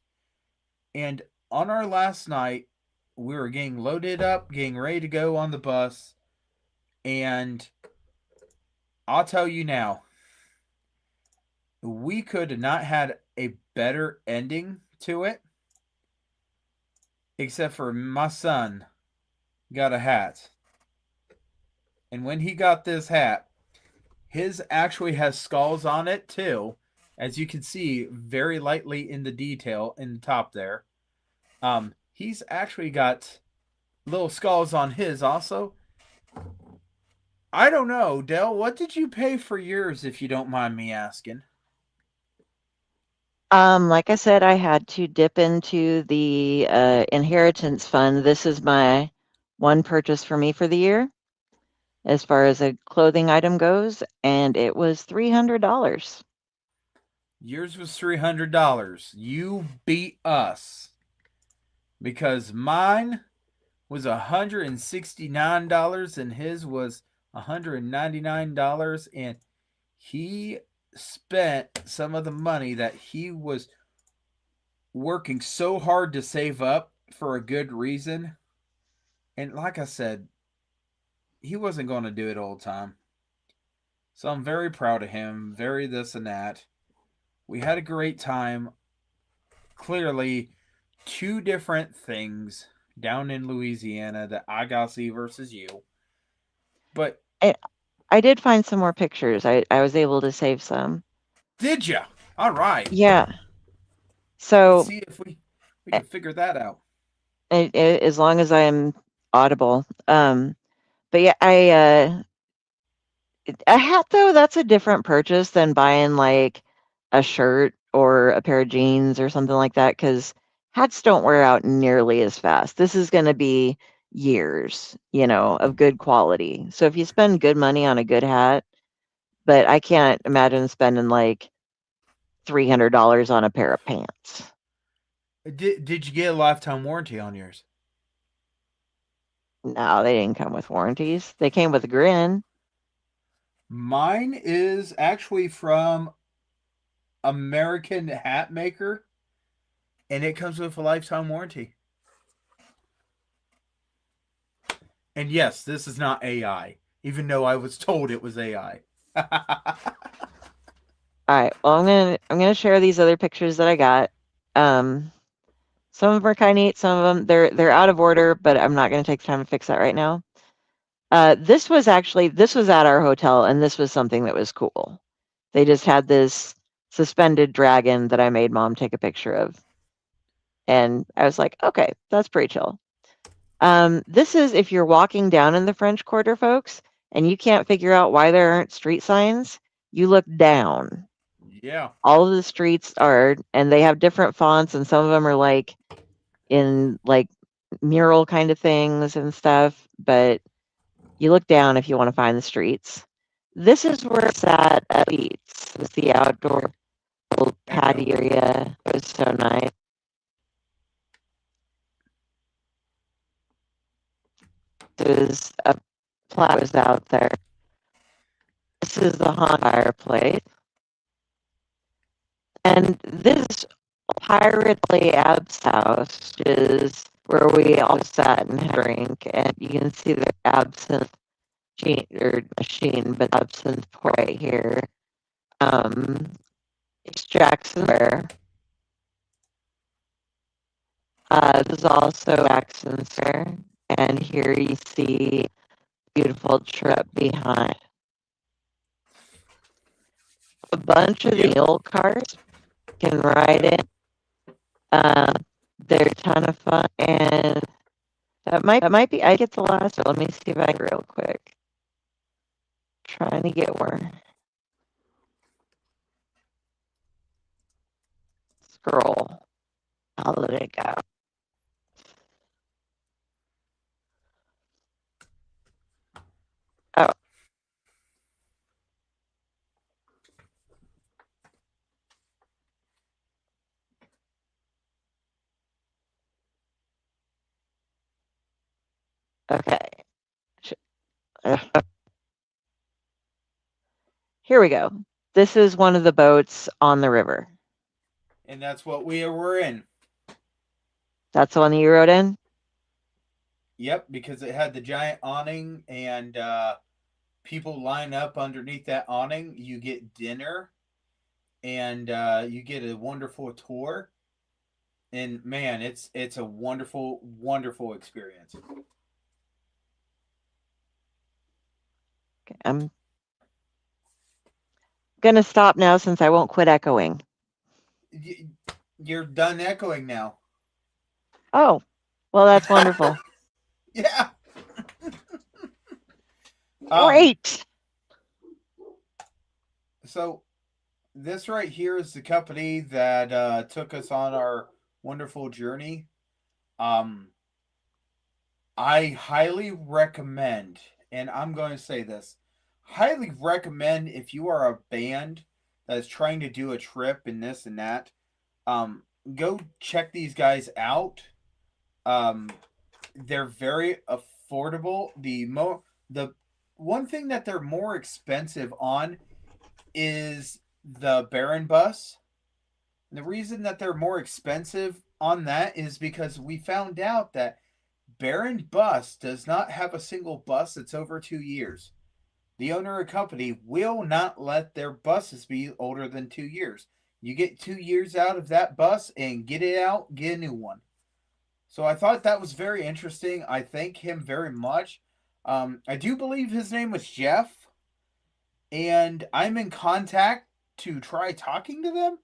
And on our last night, we were getting loaded up, getting ready to go on the bus. And I'll tell you now, we could have not had a better ending to it, except for my son got a hat. And when he got this hat, his actually has skulls on it too, as you can see very lightly in the detail in the top there. He's actually got little skulls on his also. I don't know, Dell. What did you pay for yours, if you don't mind me asking? Like I said, I had to dip into the inheritance fund. This is my one purchase for me for the year, as far as a clothing item goes, and it was $300. Yours was $300. You beat us because mine was $169 and his was $199, and he spent some of the money that he was working so hard to save up for a good reason. And like I said, he wasn't going to do it all the time. So I'm very proud of him, very this and that. We had a great time. Clearly, two different things down in Louisiana that I got to see versus you. But I did find some more pictures. I was able to save some. did ya? All right. Yeah. Let's So see if we can figure that out. as long as I am audible. But yeah, a hat though, that's a different purchase than buying like a shirt or a pair of jeans or something like that, because hats don't wear out nearly as fast. This is going to be years, of good quality. So if you spend good money on a good hat, but I can't imagine spending like $300 on a pair of pants. Did you get a lifetime warranty on yours? No, they didn't come with warranties. They came with a grin. Mine is actually from American Hat Maker, and it comes with a lifetime warranty. And yes, this is not AI, even though I was told it was AI. All right. Well, I'm gonna share these other pictures that I got. Some of them are kind of neat. Some of them they're out of order, but I'm not gonna take the time to fix that right now. This was at our hotel, and this was something that was cool. They just had this suspended dragon that I made mom take a picture of, and I was like, okay, that's pretty chill. This is if you're walking down in the French Quarter, folks, and you can't figure out why there aren't street signs, you look down. Yeah. All of the streets are, and they have different fonts, and some of them are like in like mural kind of things and stuff, but you look down if you want to find the streets. This is where it's at Beats. It's the outdoor little patio area. It was so nice. There's a plaza out there. This is the haunt fireplace. And this Pirate Lay Ab's house is where we all sat and had a drink, and you can see the absinthe machine, but absinthe pour right here. It's Jackson Square. This is also Jackson Square, and here you see beautiful trip behind. A bunch of the old cars can ride in. They're a ton of fun, and that might be. I get the last one. Let me see if I can real quick. Trying to get where. Scroll. How did it go? Oh. Okay. Here we go. This is one of the boats on the river. And that's what we were in. That's the one that you rode in? Yep, because it had the giant awning, and people line up underneath that awning. You get dinner, and you get a wonderful tour. And man, it's a wonderful, wonderful experience. Okay, I'm gonna stop now since I won't quit echoing. You're done echoing now. Oh, well, that's wonderful. Yeah. Great. So this right here is the company that took us on our wonderful journey. Um, I highly recommend, and I'm going to say this, highly recommend if you are a band that is trying to do a trip and this and that, um, go check these guys out. Um, they're very affordable. The one thing that they're more expensive on is the Baron bus. And the reason that they're more expensive on that is because we found out that Baron Bus does not have a single bus that's over 2 years. The owner of the company will not let their buses be older than 2 years. You get 2 years out of that bus and get it out, get a new one. So I thought that was very interesting. I thank him very much. I do believe his name was Jeff, and I'm in contact to try talking to them.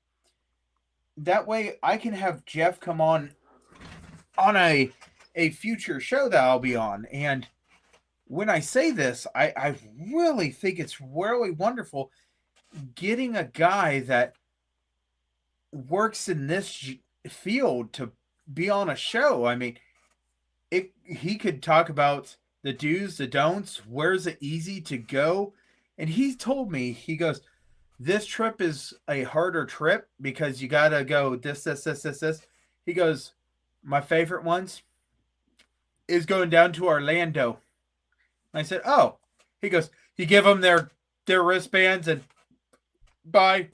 That way I can have Jeff come on a future show that I'll be on. And when I say this, I really think it's really wonderful getting a guy that works in this field to be on a show. I mean, he could talk about the do's, the don'ts, where's it easy to go. And he told me, he goes, this trip is a harder trip because you got to go this. He goes, my favorite ones is going down to Orlando. I said, oh. He goes, you give them their wristbands and bye.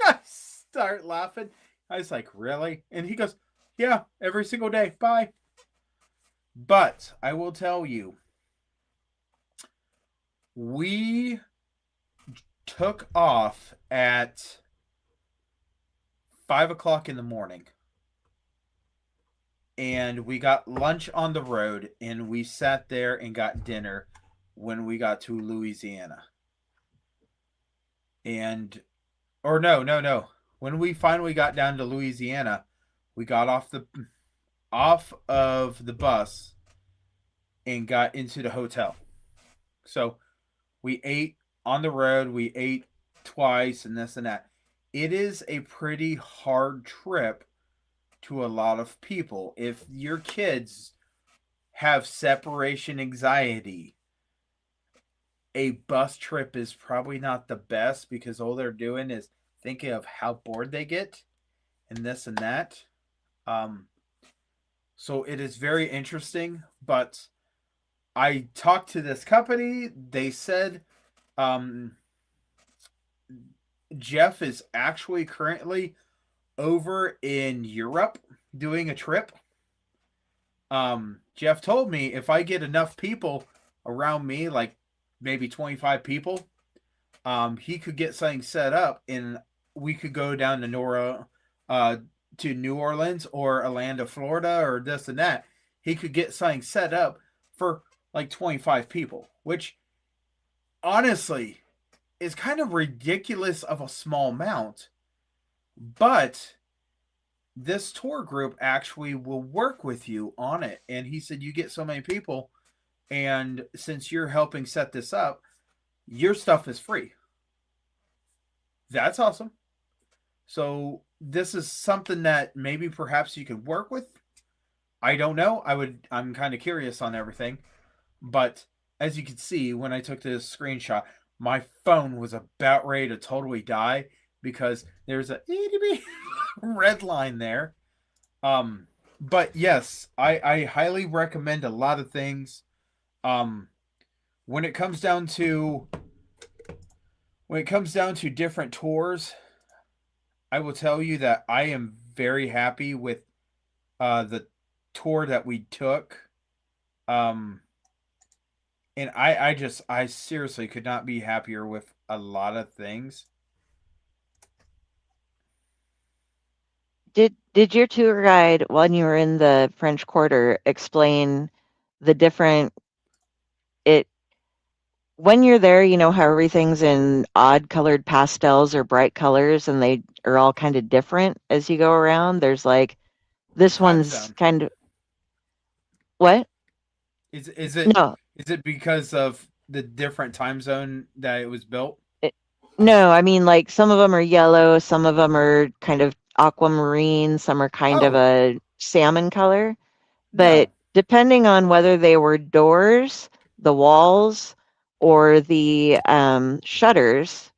I start laughing. I was like, really? And he goes, yeah, every single day. Bye. But I will tell you, we took off at 5 o'clock in the morning. And we got lunch on the road, and we sat there and got dinner when we got to Louisiana. And, or no. When we finally got down to Louisiana, we got off of the bus and got into the hotel. So we ate on the road, we ate twice and this and that. It is a pretty hard trip to a lot of people. If your kids have separation anxiety, a bus trip is probably not the best because all they're doing is thinking of how bored they get and this and that. So it is very interesting, but I talked to this company. They said Jeff is actually currently over in Europe doing a trip. Jeff told me if I get enough people around me, like maybe 25 people, he could get something set up and we could go down to New Orleans or Orlando, Florida, or this and that. He could get something set up for like 25 people, which honestly is kind of ridiculous of a small amount. But this tour group actually will work with you on it. And he said, you get so many people, and since you're helping set this up, your stuff is free. That's awesome. So this is something that maybe perhaps you could work with. I don't know. I'm kind of curious on everything. But as you can see, when I took this screenshot, my phone was about ready to totally die because there's a red line there. But yes, I highly recommend a lot of things. When it comes down to different tours, I will tell you that I am very happy with the tour that we took. And I seriously could not be happier with a lot of things. Did your tour guide, when you were in the French Quarter, explain the different it when you're there, you know how everything's in odd colored pastels or bright colors and they are all kind of different as you go around? There's like this Time one's zone. kind of what? Is it No, is it because of the different time zone that it was built? it, no, I mean, like some of them are yellow, some of them are kind of aquamarine, some are kind of Oh, a salmon color. But no. depending on whether they were doors, the walls, or the shutters,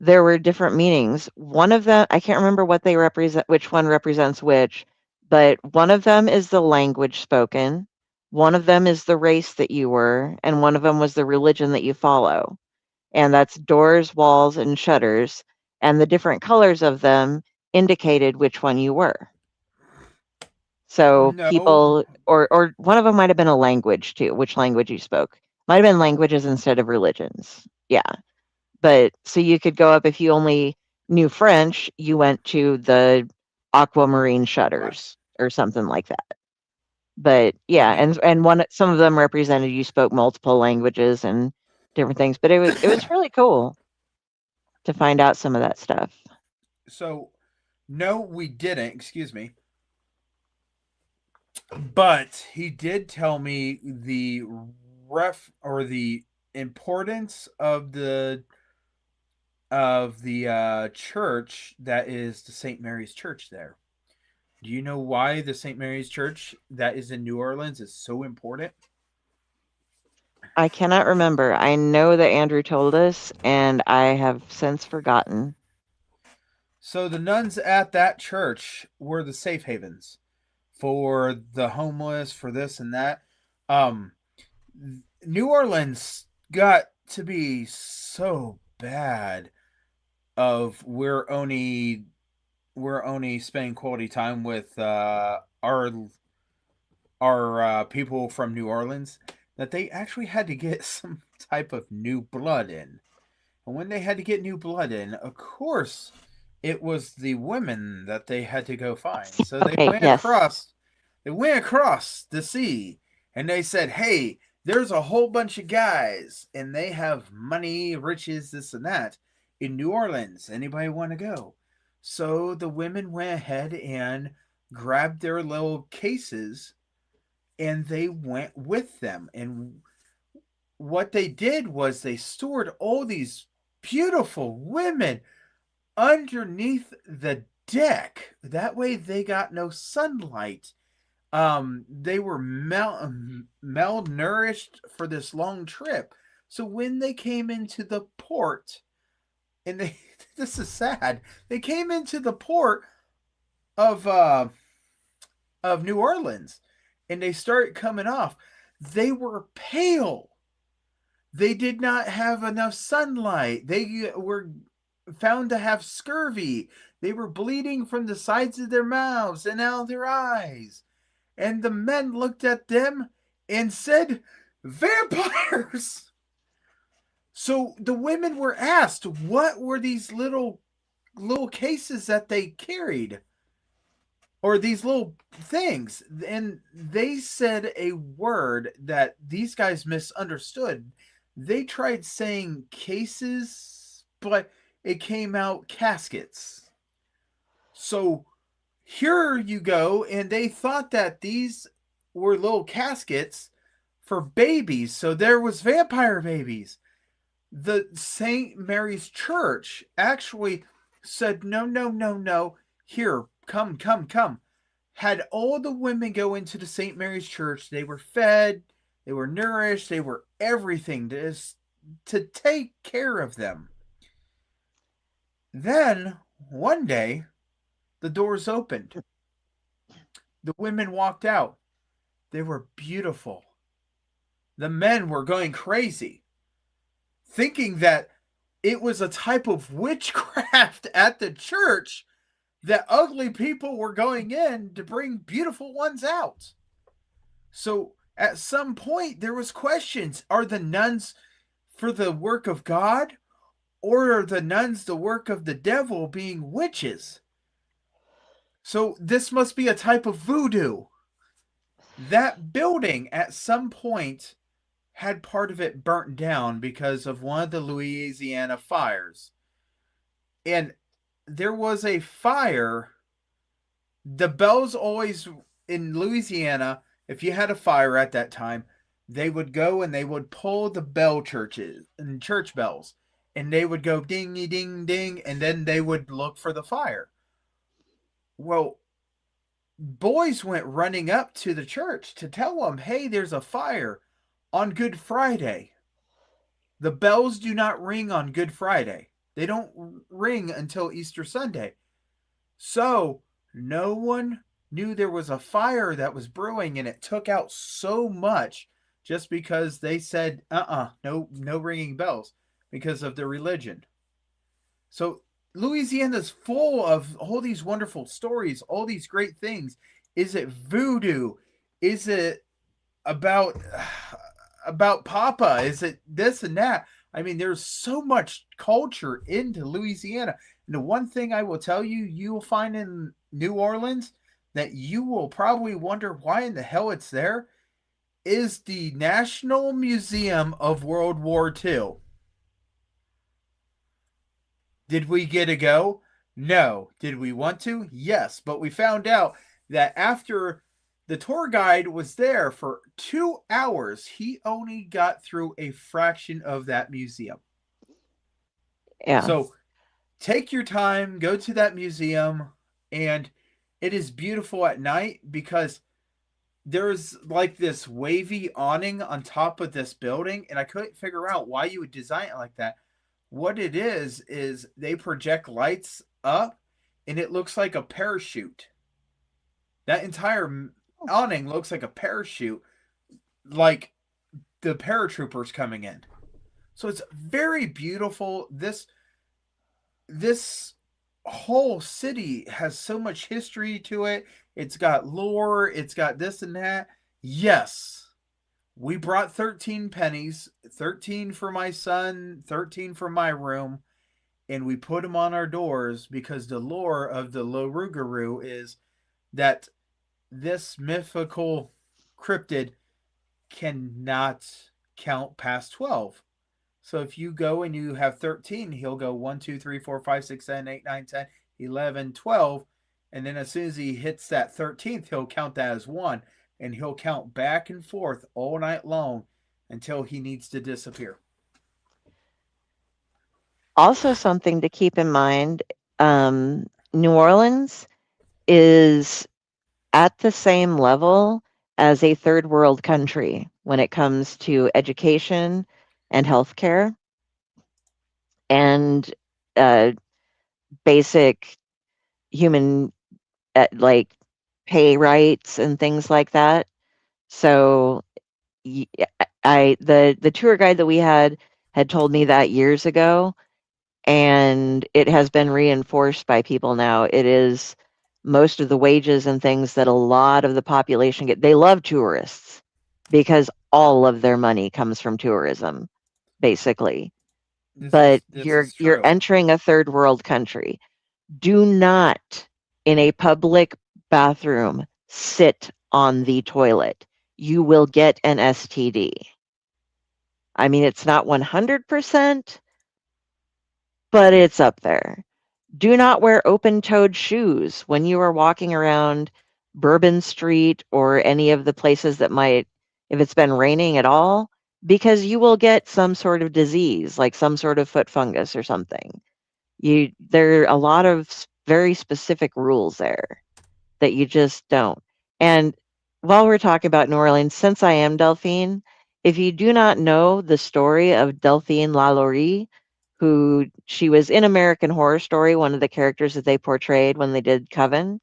there were different meanings. One of them, I can't remember what they represent, which one represents which, but one of them is the language spoken, one of them is the race that you were, and one of them was the religion that you follow. And that's doors, walls, and shutters. And the different colors of them indicated which one you were. So No. people, or one of them might have been a language too, which language you spoke. Might have been languages instead of religions. Yeah. But so you could go up if you only knew French, you went to the aquamarine Right. shutters or something like that. But yeah, Okay. and one some of them represented you spoke multiple languages and different things. But it was really cool to find out some of that stuff. So, no, we didn't. Excuse me. But he did tell me the the importance of the church that is the St. Mary's Church there. Do you know why the St. Mary's Church that is in New Orleans is so important? I cannot remember. I know that Andrew told us, and I have since forgotten. So the nuns at that church were the safe havens for the homeless, for this and that. Um, New Orleans got to be so bad of we're only spending quality time with our people from New Orleans that they actually had to get some type of new blood in. And when they had to get new blood in, of course, it was the women that they had to go find. So they Okay, went yes. across they went across the sea and they said, "Hey, there's a whole bunch of guys and they have money, riches, this and that in New Orleans. Anybody want to go?" So the women went ahead and grabbed their little cases and they went with them. And what they did was they stored all these beautiful women underneath the deck. That way they got no sunlight. They were malnourished for this long trip. So when they came into the port, and they this is sad, they came into the port of uh of New Orleans, and they started coming off. They were pale. They did not have enough sunlight. They were found to have scurvy. They were bleeding from the sides of their mouths and out of their eyes. And the men looked at them and said, "Vampires!" So the women were asked what were these little cases that they carried or these little things, and they said a word that these guys misunderstood. They tried saying cases, but it came out caskets. So here you go, and they thought that these were little caskets for babies, so there was vampire babies. The St. Mary's Church actually said, "No, no, no, no, here, come, come, come." Had all the women go into the St. Mary's Church. They were fed, they were nourished, they were everything to take care of them. Then one day the doors opened. The women walked out. They were beautiful. The men were going crazy, thinking that it was a type of witchcraft at the church, that ugly people were going in to bring beautiful ones out. So at some point there was questions. Are the nuns for the work of God, or are the nuns the work of the devil, being witches? So this must be a type of voodoo. That building at some point had part of it burnt down because of one of the Louisiana fires. And there was a fire. The bells always in Louisiana, if you had a fire at that time, they would go and they would pull the bell churches and church bells, and they would go ding ding ding, and then they would look for the fire. Well, boys went running up to the church to tell them, hey, there's a fire on Good Friday. The bells do not ring on Good Friday. They don't ring until Easter Sunday. So no one knew there was a fire that was brewing, and it took out so much just because they said, no ringing bells because of the religion. So Louisiana's full of all these wonderful stories, all these great things. Is it voodoo? Is it about about Papa? Is it this and that? I mean, there's so much culture into Louisiana. And the one thing I will tell you, you will find in New Orleans that you will probably wonder why in the hell it's there is the National Museum of World War II. Did we get to go? No. Did we want to? Yes. But we found out that after the tour guide was there for 2 hours, he only got through a fraction of that museum. Yeah. So take your time, go to that museum, and it is beautiful at night because there's like this wavy awning on top of this building, and I couldn't figure out why you would design it like that. What it is they project lights up, and it looks like a parachute. That entire awning looks like a parachute, like the paratroopers coming in. So it's very beautiful. This whole city has so much history to it. It's got lore, it's got this and that. Yes, we brought 13 pennies, 13 for my son, 13 for my room, and we put them on our doors because the lore of the Lorugaru is that this mythical cryptid cannot count past 12. So if you go and you have 13, he'll go 1, 2, 3, 4, 5, 6, 7, 8, 9, 10, 11, 12. And then as soon as he hits that 13th, he'll count that as 1. And he'll count back and forth all night long until he needs to disappear. Also, something to keep in mind, New Orleans is at the same level as a third world country when it comes to education and healthcare and basic human like pay rights and things like that. So the tour guide that we had told me that years ago, and it has been reinforced by people now. It is most of the wages and things that a lot of the population get. They love tourists because all of their money comes from tourism, basically. But you're entering a third world country. Do not, in a public bathroom, sit on the toilet. You will get an STD. I mean, it's not 100%, but it's up there. Do not wear open-toed shoes when you are walking around Bourbon Street or any of the places that might, if it's been raining at all, because you will get some sort of disease, like some sort of foot fungus or something. There are a lot of very specific rules there that you just don't. And while we're talking about New Orleans, since I am Delphine, if you do not know the story of Delphine Lalaurie, who she was in American Horror Story, one of the characters that they portrayed when they did Coven.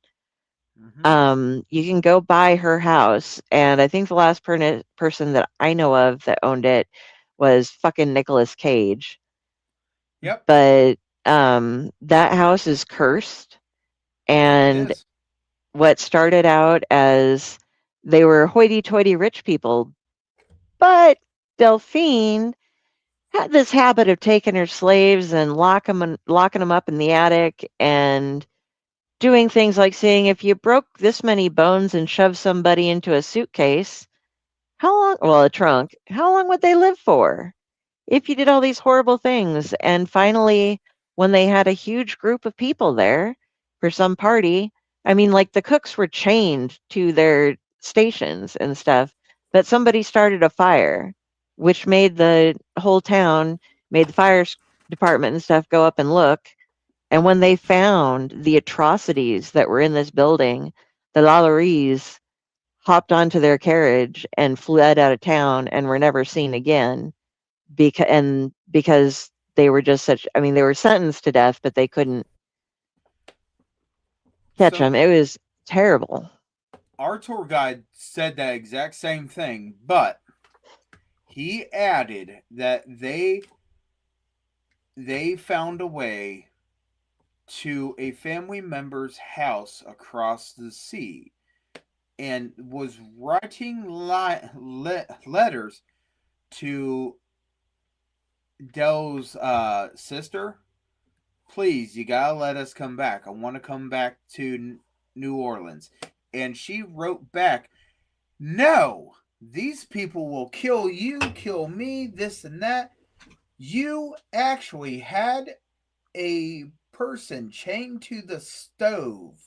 You can go by her house, and I think the last person that I know of that owned it was fucking Nicolas Cage. Yep. But that house is cursed, and what started out as they were hoity-toity rich people, but Delphine had this habit of taking her slaves and locking them up in the attic and doing things like saying, if you broke this many bones and shoved somebody into a suitcase, a trunk, how long would they live for? If you did all these horrible things. And finally, when they had a huge group of people there for some party, I mean, like the cooks were chained to their stations and stuff but somebody started a fire, which made the whole town, made the fire department and stuff go up and look. And when they found the atrocities that were in this building, the Lalauries hopped onto their carriage and fled out of town and were never seen again because they were just such, I mean, they were sentenced to death, but they couldn't catch them. So It was terrible. our tour guide said that exact same thing, but he added that they found a way to a family member's house across the sea and was writing letters to Dell's sister. Please, you gotta let us come back. I want to come back to New Orleans. And she wrote back, no, these people will kill you, kill me, this and that. You actually had a person chained to the stove.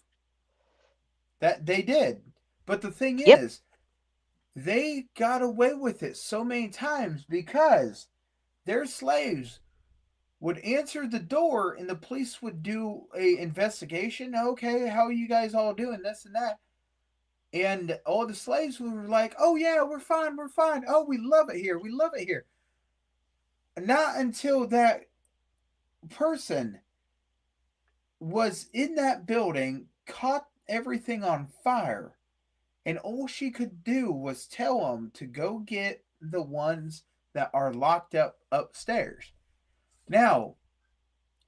That they did. But the thing Yep. is, they got away with it so many times because their slaves would answer the door and the police would do a investigation. Okay, how are you guys all doing? This and that. And all the slaves were like, oh yeah, we're fine, we're fine. Oh, we love it here. We love it here. Not until that person was in that building, caught everything on fire, and all she could do was tell them to go get the ones that are locked up upstairs. Now,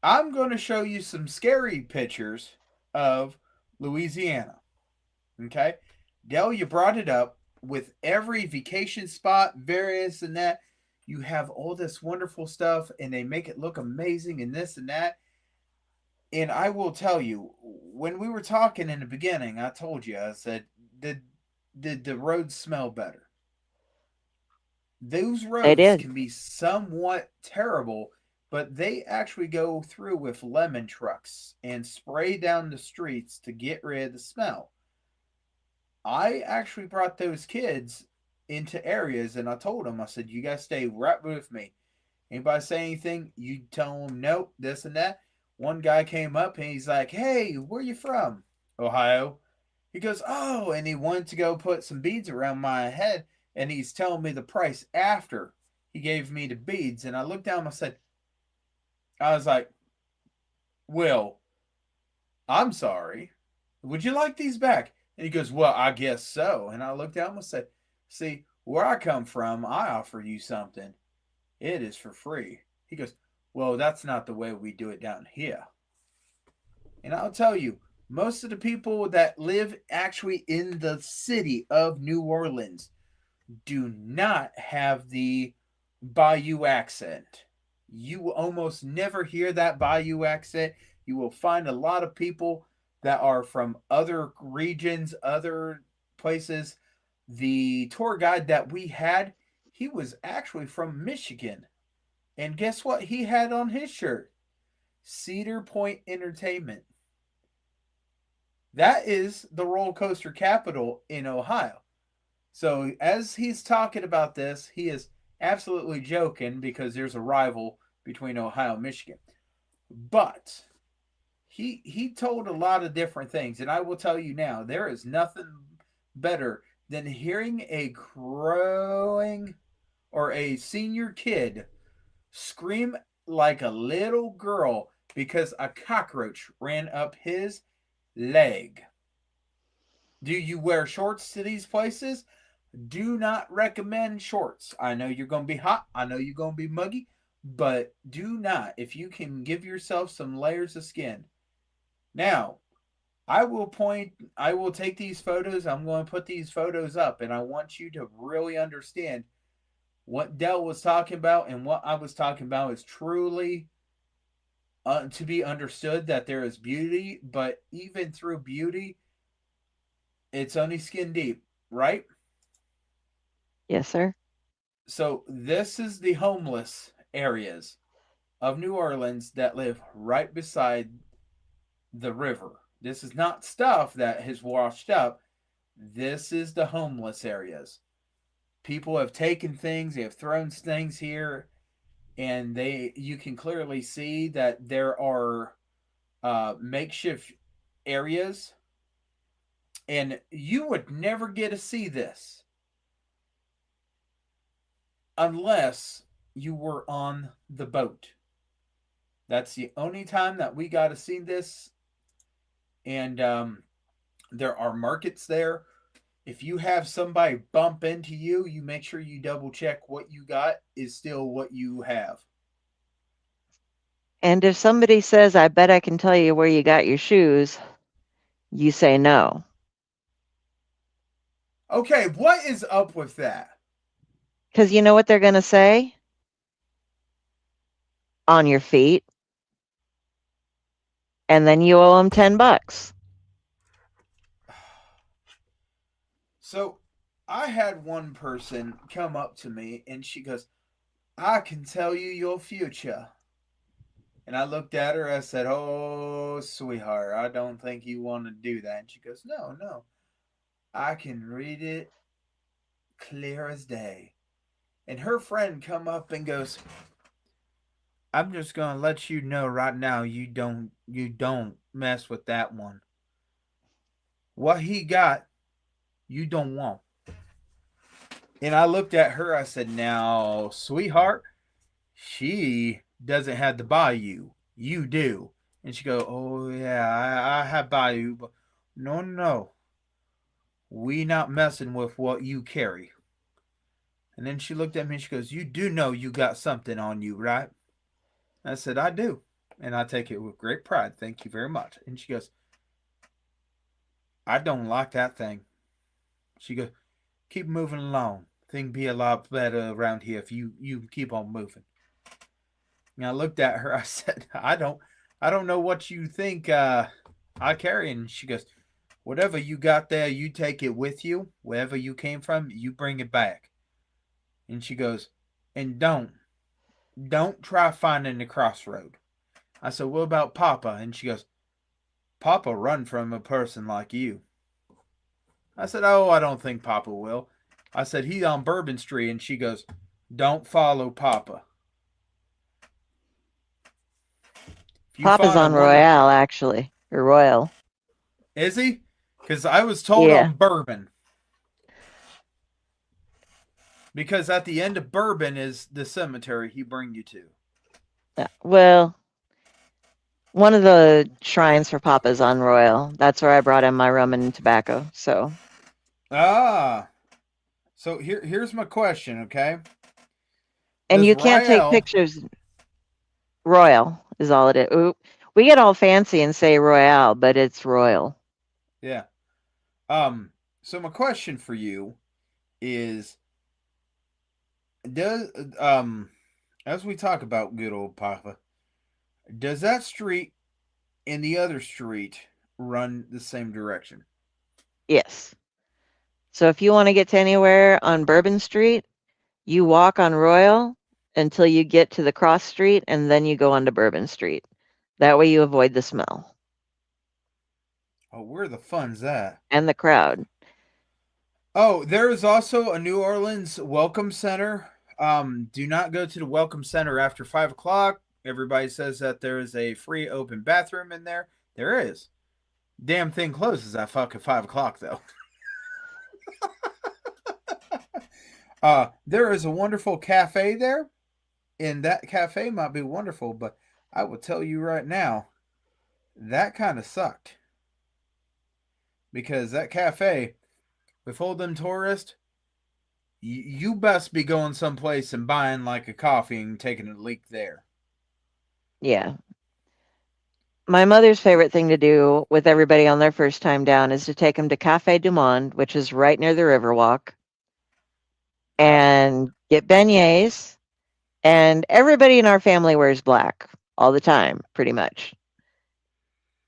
I'm going to show you some scary pictures of Louisiana. Okay? Dell, you brought it up with every vacation spot, various and that. You have all this wonderful stuff and they make it look amazing and this and that. And I will tell you, when we were talking in the beginning, I told you, I said, did the roads smell better? Those They roads did. can be somewhat terrible, but they actually go through with lemon trucks and spray down the streets to get rid of the smell. I actually brought those kids into areas and I told them, I said, you guys stay right with me. Anybody say anything, you tell them nope, this and that. One guy came up and he's like, hey, where you from? Ohio. He goes, oh, and he wanted to go put some beads around my head and he's telling me the price after he gave me the beads. And I looked down and I was like, Will, I'm sorry. Would you like these back? And he goes, well, I guess so. And I looked down and said, see, where I come from, I offer you something. It is for free. He goes, well, that's not the way we do it down here. And I'll tell you, most of the people that live actually in the city of New Orleans do not have the Bayou accent. You will almost never hear that Bayou accent. You will find a lot of people that are from other regions, other places. The tour guide that we had, he was actually from Michigan. And guess what he had on his shirt? Cedar Point Entertainment. That is the roller coaster capital in Ohio. So as he's talking about this, he is absolutely joking because there's a rival between Ohio and Michigan. But he told a lot of different things, and I will tell you now, there is nothing better than hearing a crowing or a senior kid scream like a little girl because a cockroach ran up his leg. Do you wear shorts to these places? Do not recommend shorts. I know you're going to be hot. I know you're going to be muggy, but do not. If you can give yourself some layers of skin. Now, I will take these photos. I'm going to put these photos up, and I want you to really understand what Dell was talking about and what I was talking about is truly to be understood that there is beauty, but even through beauty, it's only skin deep, right? Yes, sir. So this is the homeless areas of New Orleans that live right beside the river. This is not stuff that has washed up. This is the homeless areas. people have taken things, they have thrown things here, and you can clearly see that there are makeshift areas, and you would never get to see this unless you were on the boat. That's the only time that we got to see this. And there are markets there. If you have somebody bump into you, you make sure you double check what you got is still what you have. And if somebody says, I bet I can tell you where you got your shoes, you say no. Okay, what is up with that? Because you know what they're going to say? On your feet. And then you owe them $10. So I had one person come up to me and she goes, I can tell you your future. And I looked at her, I said, oh, sweetheart, I don't think you want to do that. And she goes, no, no, I can read it clear as day. And her friend come up and goes, I'm just gonna let you know right now you don't mess with that one. What he got, you don't want. And I looked at her, I said, now, sweetheart, she doesn't have the bayou. You do. And she go, oh yeah, I have bayou, but no, no. We not messing with what you carry. And then she looked at me and she goes, you do know you got something on you, right? I said, I do. And I take it with great pride. Thank you very much. And she goes, I don't like that thing. She goes, keep moving along. Thing be a lot better around here if you keep on moving. And I looked at her. I said, I don't know what you think I carry. And she goes, whatever you got there, you take it with you. Wherever you came from, you bring it back. And she goes, and don't try finding the crossroad. I said, what about Papa? And she goes, Papa run from a person like you. I said, oh, I don't think Papa will. I said, he's on Bourbon Street. And she goes, don't follow Papa. Papa's on Royale, actually. Or Royal. Is he? Because I was told Yeah. on Bourbon. Because at the end of Bourbon is the cemetery he bring you to. Well, one of the shrines for Papa's on Royal. That's where I brought in my rum and tobacco. So. So here's my question, okay? And you can't take pictures. Royal is all it is. Oop. We get all fancy and say Royale, but it's Royal. Yeah. So my question for you is, does as we talk about good old Papa, does that street and the other street run the same direction? Yes. So if you want to get to anywhere on Bourbon Street, you walk on Royal until you get to the cross street, and then you go onto Bourbon Street. That way you avoid the smell. Oh, where the fun's that? And the crowd. Oh, there is also a New Orleans Welcome Center. Do not go to the Welcome Center after 5 o'clock. Everybody says that there is a free open bathroom in there. There is. Damn thing closes at fucking 5 o'clock, though. There is a wonderful cafe there, and that cafe might be wonderful, but I will tell you right now, that kind of sucked. Because that cafe, with all them tourists, you best be going someplace and buying like a coffee and taking a leak there. Yeah. My mother's favorite thing to do with everybody on their first time down is to take them to Cafe Du Monde, which is right near the Riverwalk, and get beignets. And everybody in our family wears black all the time, pretty much.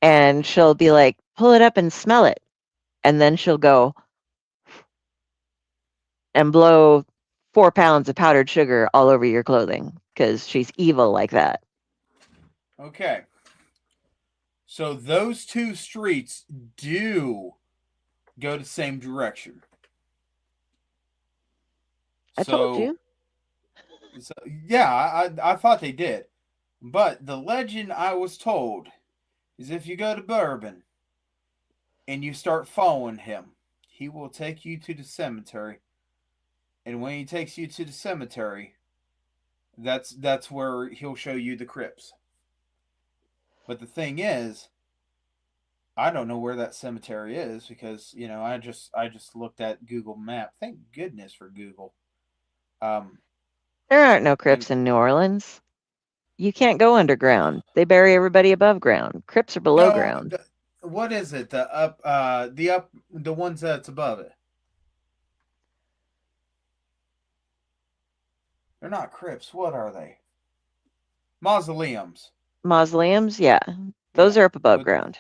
And she'll be like, pull it up and smell it. And then she'll go and blow 4 pounds of powdered sugar all over your clothing because she's evil like that. Okay. So those two streets do go the same direction. I told So, you. so yeah, I thought they did. But the legend I was told is if you go to Bourbon and you start following him, he will take you to the cemetery. And when he takes you to the cemetery, that's where he'll show you the crypts. But the thing is, I don't know where that cemetery is because I just looked at Google Map. Thank goodness for Google. Um, There aren't no and crypts in New Orleans. You can't go underground. They bury everybody above ground. Crypts are below no, ground. what is it? The ones that's above it. They're not crypts. What are they? Mausoleums. Mausoleums, yeah. Those Yeah, are up above but ground.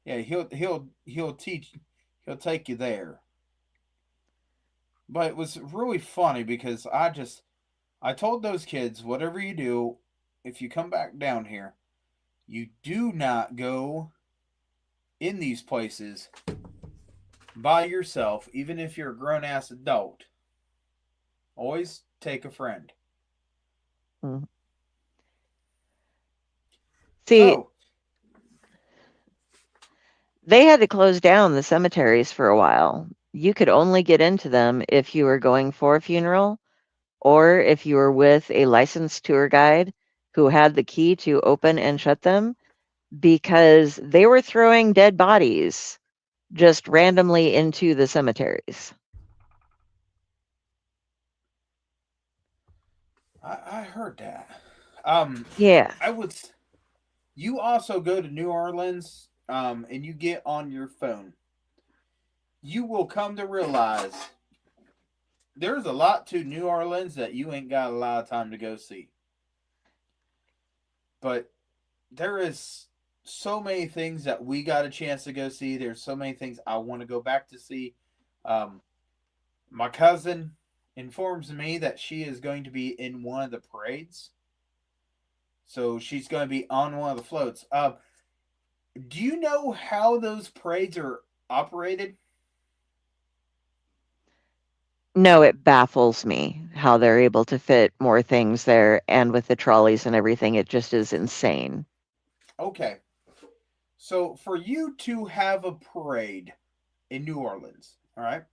yeah, he'll take you there. But it was really funny because I told those kids, whatever you do, if you come back down here, you do not go in these places by yourself, even if you're a grown ass adult. Always take a friend. Mm. See, So, they had to close down the cemeteries for a while. You could only get into them if you were going for a funeral or if you were with a licensed tour guide who had the key to open and shut them because they were throwing dead bodies just randomly into the cemeteries. I heard that. Yeah. I would. You also go to New Orleans, and you get on your phone. You will come to realize there's a lot to New Orleans that you ain't got a lot of time to go see. But there is so many things that we got a chance to go see. There's so many things I want to go back to see. Um, my cousin informs me that she is going to be in one of the parades. So she's going to be on one of the floats. Do you know how those parades are operated? No, it baffles me how they're able to fit more things there, and with the trolleys and everything, it just is insane. Okay. So for you to have a parade in New Orleans, all right,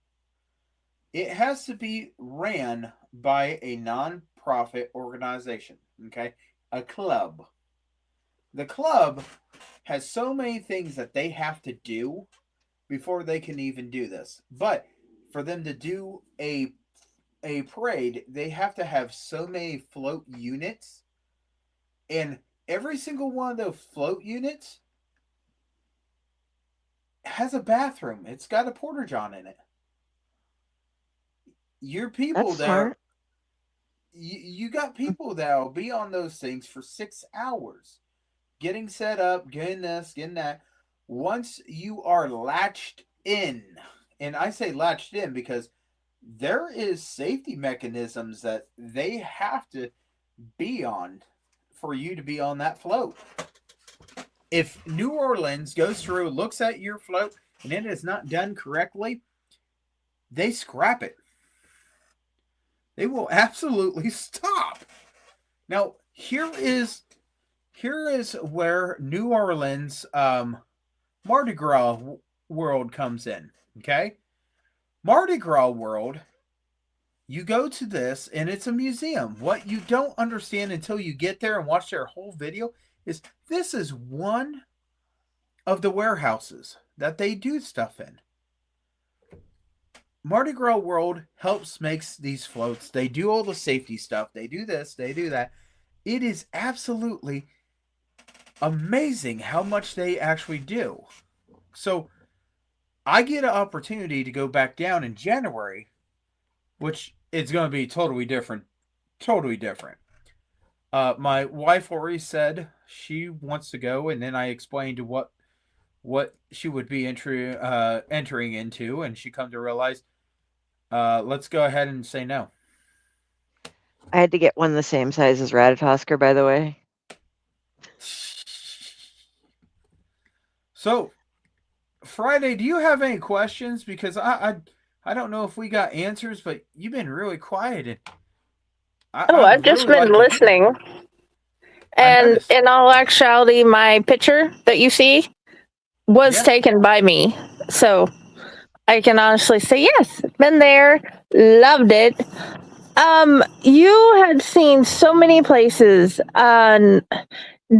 it has to be ran by a non-profit organization, okay? A club. The club has so many things that they have to do before they can even do this. But for them to do a parade, they have to have so many float units, and every single one of those float units has a bathroom. It's got a porta john in it. Your That's people there, smart. you got people that'll be on those things for 6 hours, getting set up, getting this, getting that. Once you are latched in, and I say latched in because there is safety mechanisms that they have to be on for you to be on that float. If New Orleans goes through, looks at your float, and it is not done correctly, they scrap it. They will absolutely stop. Now, here is where New Orleans Mardi Gras world comes in. Okay, Mardi Gras world. You go to this, and it's a museum. What you don't understand until you get there and watch their whole video is this is one of the warehouses that they do stuff in. Mardi Gras World helps makes these floats. They do all the safety stuff. They do this, they do that. It is absolutely amazing how much they actually do. So I get an opportunity to go back down in January, which it's going to be totally different. Totally different. My wife already said she wants to go, and then I explained what she would be entering into, and she come to realize, let's go ahead and say no. I had to get one the same size as Ratatosker, by the way. So Friday, do you have any questions? Because I don't know if we got answers, but you've been really quiet, and Oh, I've I'd just really been like to hear. listening. I And noticed. in all actuality, my picture that you see was Yeah. taken by me. So I can honestly say yes, been there, loved it. You had seen so many places.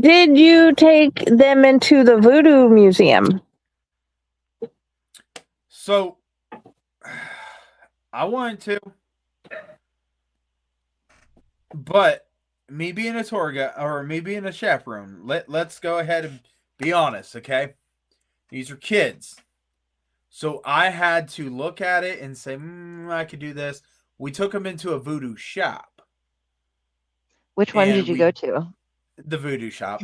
Did you take them into the Voodoo Museum? So I wanted to, but me being a tour guide or me being a chaperone, let's go ahead and be honest, okay? These are kids. So I had to look at it and say, I could do this. We took them into a voodoo shop, Which one did and you go we to? the voodoo shop.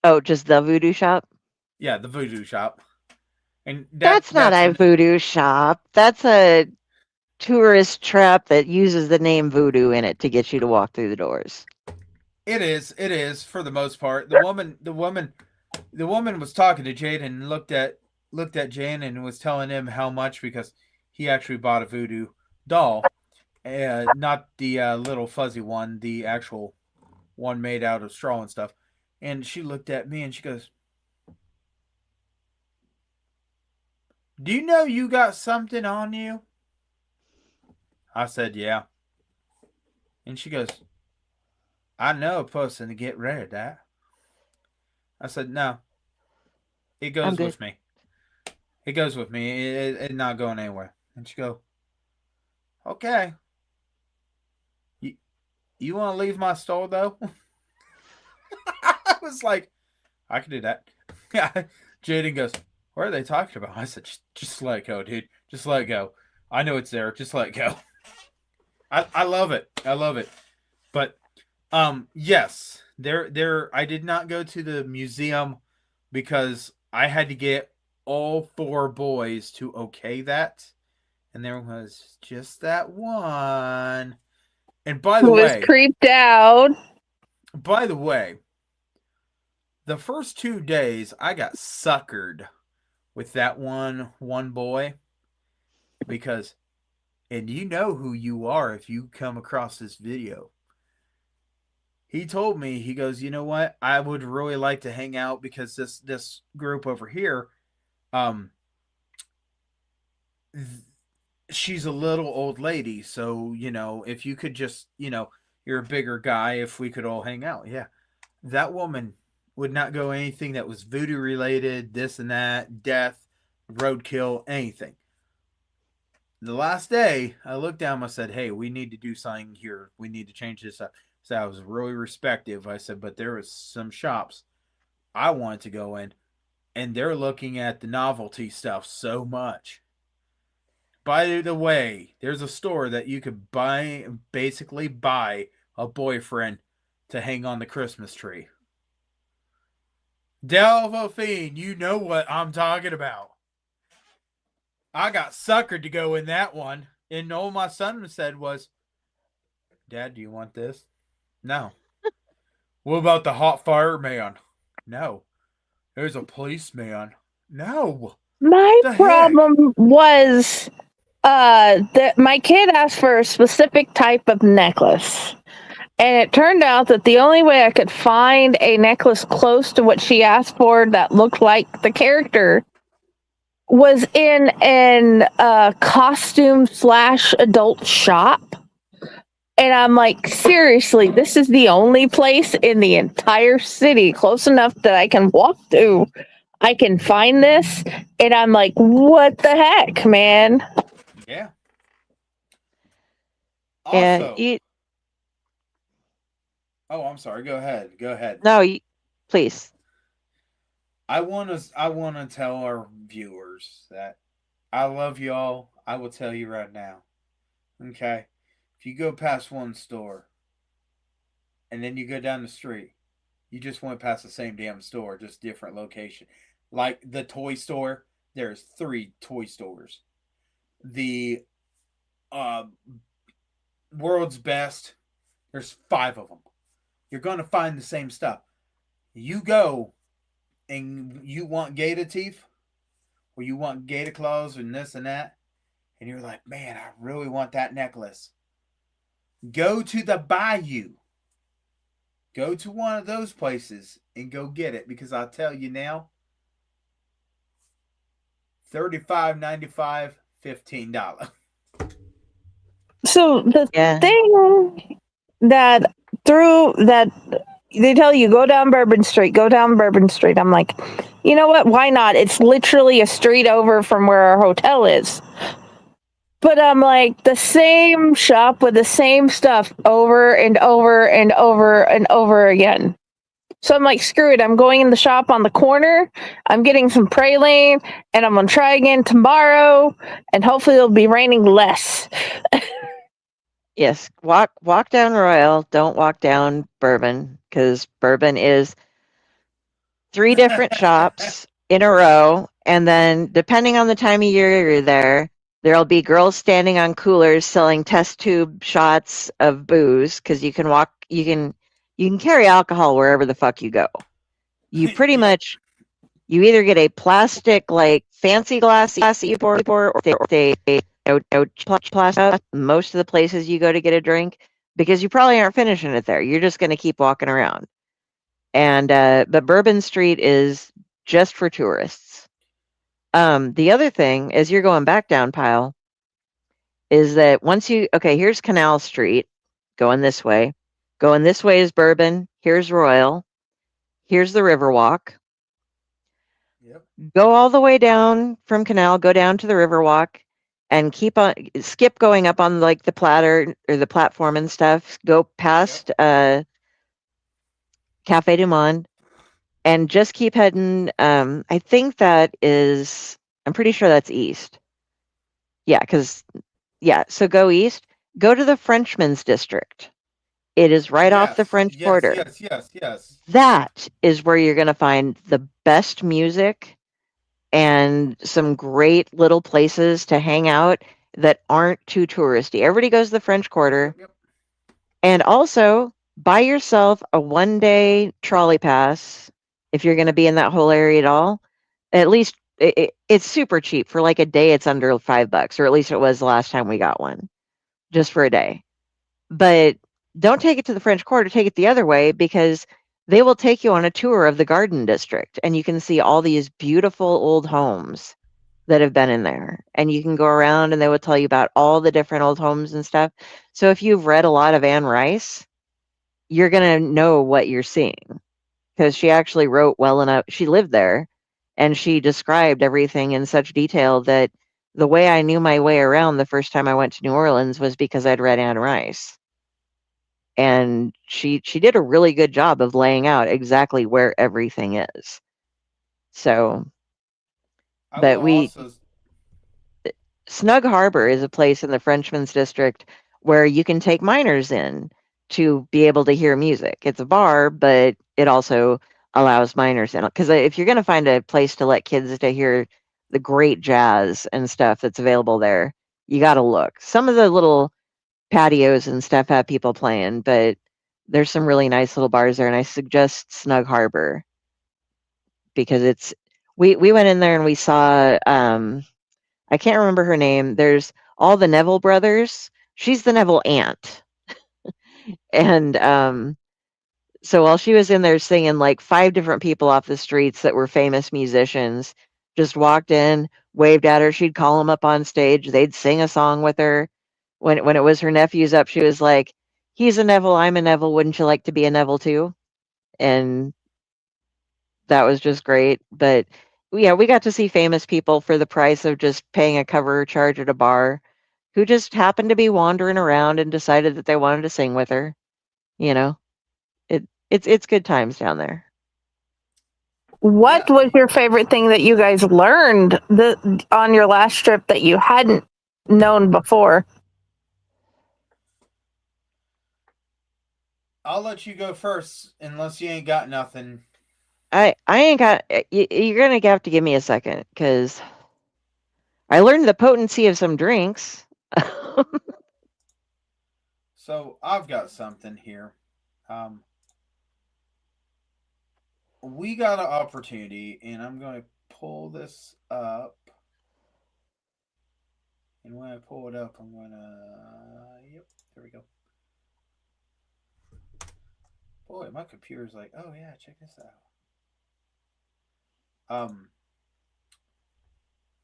Oh, just the voodoo shop? Yeah, the voodoo shop. And That's not that's a voodoo shop. That's a tourist trap that uses the name voodoo in it to get you to walk through the doors. it is for the most part. The woman was talking to Jade and looked at Jane and was telling him how much because he actually bought a voodoo doll, not the little fuzzy one, the actual one made out of straw and stuff. And she looked at me and she goes, "Do you know you got something on you?" I said, "Yeah." And she goes, "I know a person to get rid of that." I said, "No, it I'm goes good. with me. It goes with me. It's not going anywhere." And she go, "Okay. You, you want to leave my store though?" I was like, "I can do that." Yeah. Jaden goes, "What are they talking about?" I said, just let it go, dude. Just let it go. I know it's there. Just let it go." I love it. I love it. But yes, there I did not go to the museum because I had to get all four boys to okay that. And there was just that one. And Who was creeped out? by the way, the first 2 days I got suckered with that one boy because and you know who you are if you come across this video. He told me, he goes, "You know what? I would really like to hang out because this group over here, um, she's a little old lady. So if you could just, you're a bigger guy. If we could all hang out, yeah." That woman would not go anything that was voodoo related, this and that, death, roadkill, anything. The last day, I looked down. I said, "Hey, we need to do something here. We need to change this up." So I was really respectful. I said, "But there was some shops I wanted to go in, and they're looking at the novelty stuff so much." By the way, there's a store that you could basically buy a boyfriend to hang on the Christmas tree. Delphine, you know what I'm talking about. I got suckered to go in that one, and all my son said was, "Dad, do you want this?" No. "What about the hot fireman?" No. "There's a policeman." No. My The heck? problem was that my kid asked for a specific type of necklace. And it turned out that the only way I could find a necklace close to what she asked for that looked like the character was in an costume slash adult shop. And I'm like, seriously, this is the only place in the entire city close enough that I can walk to. I can find this. And I'm like, what the heck, man? Yeah. And Also, you, oh, I'm sorry. Go ahead. Go ahead. no, please. I want to tell our viewers that I love y'all. I will tell you right now. Okay? If you go past one store and then you go down the street, you just went past the same damn store, just different location. Like the toy store, there's 3 toy stores. The uh world's best, there's 5 of them. You're going to find the same stuff. You go and you want gator teeth or you want gator claws and this and that, and you're like, man, I really want that necklace. Go to the bayou. Go to one of those places and go get it, because I'll tell you now, $35.95, $15. So the Yeah. thing that through that they tell you go down Bourbon Street, go down Bourbon Street. I'm like, you know what? Why not? It's literally a street over from where our hotel is. But I'm like, the same shop with the same stuff over and over and over and over again. So I'm like, screw it. I'm going in the shop on the corner. I'm getting some praline, and I'm gonna try again tomorrow, and hopefully it'll be raining less. Yes. Walk down Royal. Don't walk down Bourbon, because Bourbon is 3 different shops in a row, and then depending on the time of year you're there, there'll be girls standing on coolers selling test tube shots of booze, because you can carry alcohol wherever the fuck you go. You pretty much you either get a plastic like fancy glass that you pour, or they plastic most of the places you go to get a drink, because you probably aren't finishing it there. You're just going to keep walking around. And but Bourbon Street is just for tourists. The other thing is, you're going back down Pyle, is that here's Canal Street going this way. Going this way is Bourbon. Here's Royal. Here's the Riverwalk. Yep. Go all the way down from Canal, go down to the Riverwalk, and skip going up on like the platter or the platform and stuff. Go past Cafe du Monde, and just keep heading. I think I'm pretty sure that's east. Yeah, so go east. Go to the Frenchman's District. It is right off the Yes, French yes, Quarter. yes, yes, yes. That is where you're going to find the best music and some great little places to hang out that aren't too touristy. Everybody goes to the French Quarter. Yep. And also, buy yourself a 1-day trolley pass if you're going to be in that whole area at all. At least it's super cheap. For like a day, it's under $5, or at least it was the last time we got one, just for a day. But don't take it to the French Quarter, take it the other way, because they will take you on a tour of the Garden District, and you can see all these beautiful old homes that have been in there. And you can go around and they will tell you about all the different old homes and stuff. So if you've read a lot of Anne Rice, you're going to know what you're seeing, because she actually wrote well enough. She lived there, and she described everything in such detail that the way I knew my way around the first time I went to New Orleans was because I'd read Anne Rice. And she did a really good job of laying out exactly where everything is. So, I will but also. Snug Harbor is a place in the Frenchman's District where you can take minors in to be able to hear music. It's a bar, but it also allows minors in. Because if you're going to find a place to let kids to hear the great jazz and stuff that's available there, you got to look. Some of the little patios and stuff have people playing, but there's some really nice little bars there, and I suggest Snug Harbor, because we went in there and we saw I can't remember her name. There's all the Neville brothers. She's the Neville aunt. And so while she was in there singing, like 5 different people off the streets that were famous musicians just walked in, waved at her. She'd call them up on stage. They'd sing a song with her. When it was her nephew's up, she was like, "He's a Neville, I'm a Neville. Wouldn't you like to be a Neville too?" And that was just great. But yeah, we got to see famous people for the price of just paying a cover charge at a bar, who just happened to be wandering around and decided that they wanted to sing with her. You know, it's good times down there. What Yeah. was your favorite thing that you guys learned on your last trip that you hadn't known before? I'll let you go first, unless you ain't got nothing. I ain't got. You're gonna have to give me a second, because I learned the potency of some drinks. So I've got something here. Um, we got an opportunity, and I'm going to pull this up, and when I pull it up, I'm gonna. Yep, there we go. Boy, my computer's like, oh yeah, check this out. I'm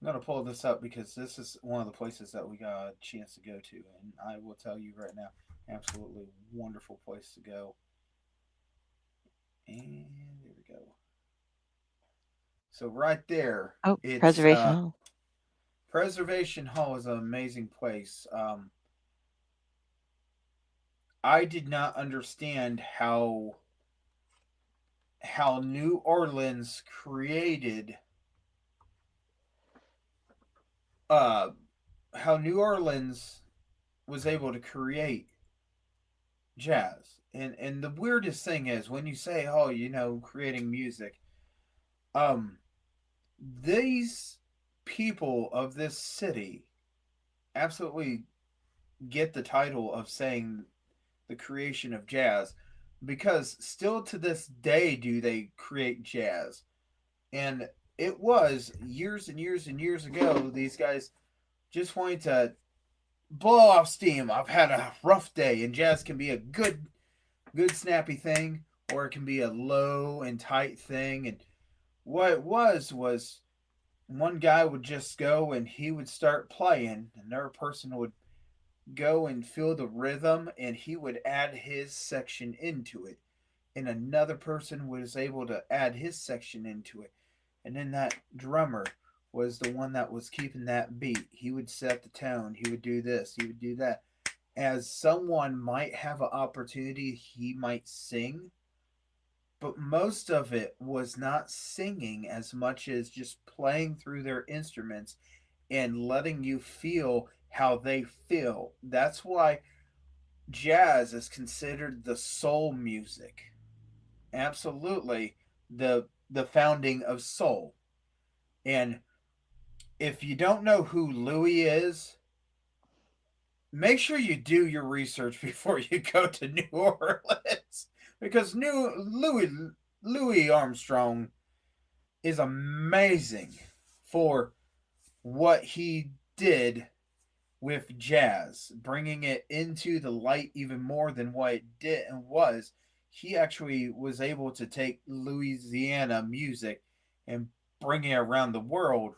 gonna pull this up because this is one of the places that we got a chance to go to, and I will tell you right now, absolutely wonderful place to go. And there we go. So right there, Oh, it's Preservation Hall. Preservation Hall is an amazing place. I did not understand how New Orleans created how New Orleans was able to create jazz. And the weirdest thing is when you say, oh, creating music, these people of this city absolutely get the title of saying the creation of jazz because still to this day do they create jazz. And it was years and years and years ago, these guys just wanted to blow off steam. I've had a rough day, and jazz can be a good snappy thing, or it can be a low and tight thing. And what it was one guy would just go and he would start playing, another person would go and feel the rhythm, and he would add his section into it, and another person was able to add his section into it, and then that drummer was the one that was keeping that beat. He would set the tone, he would do this, he would do that. As someone might have an opportunity, he might sing, but most of it was not singing as much as just playing through their instruments and letting you feel how they feel. That's why jazz is considered the soul music. Absolutely the founding of soul. And if you don't know who Louis is, make sure you do your research before you go to New Orleans, because Louis Armstrong is amazing for what he did with jazz, bringing it into the light even more than what it did and was. He actually was able to take Louisiana music and bring it around the world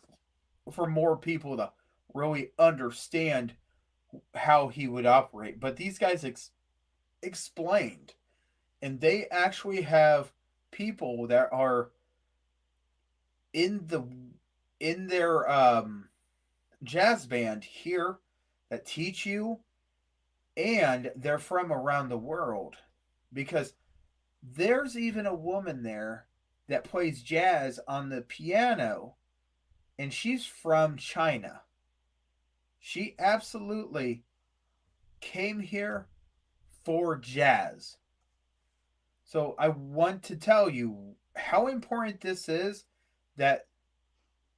for more people to really understand how he would operate. But these guys explained, and they actually have people that are in their jazz band here that teach you, and they're from around the world, because there's even a woman there that plays jazz on the piano, and she's from China. She absolutely came here for jazz. So I want to tell you how important this is, that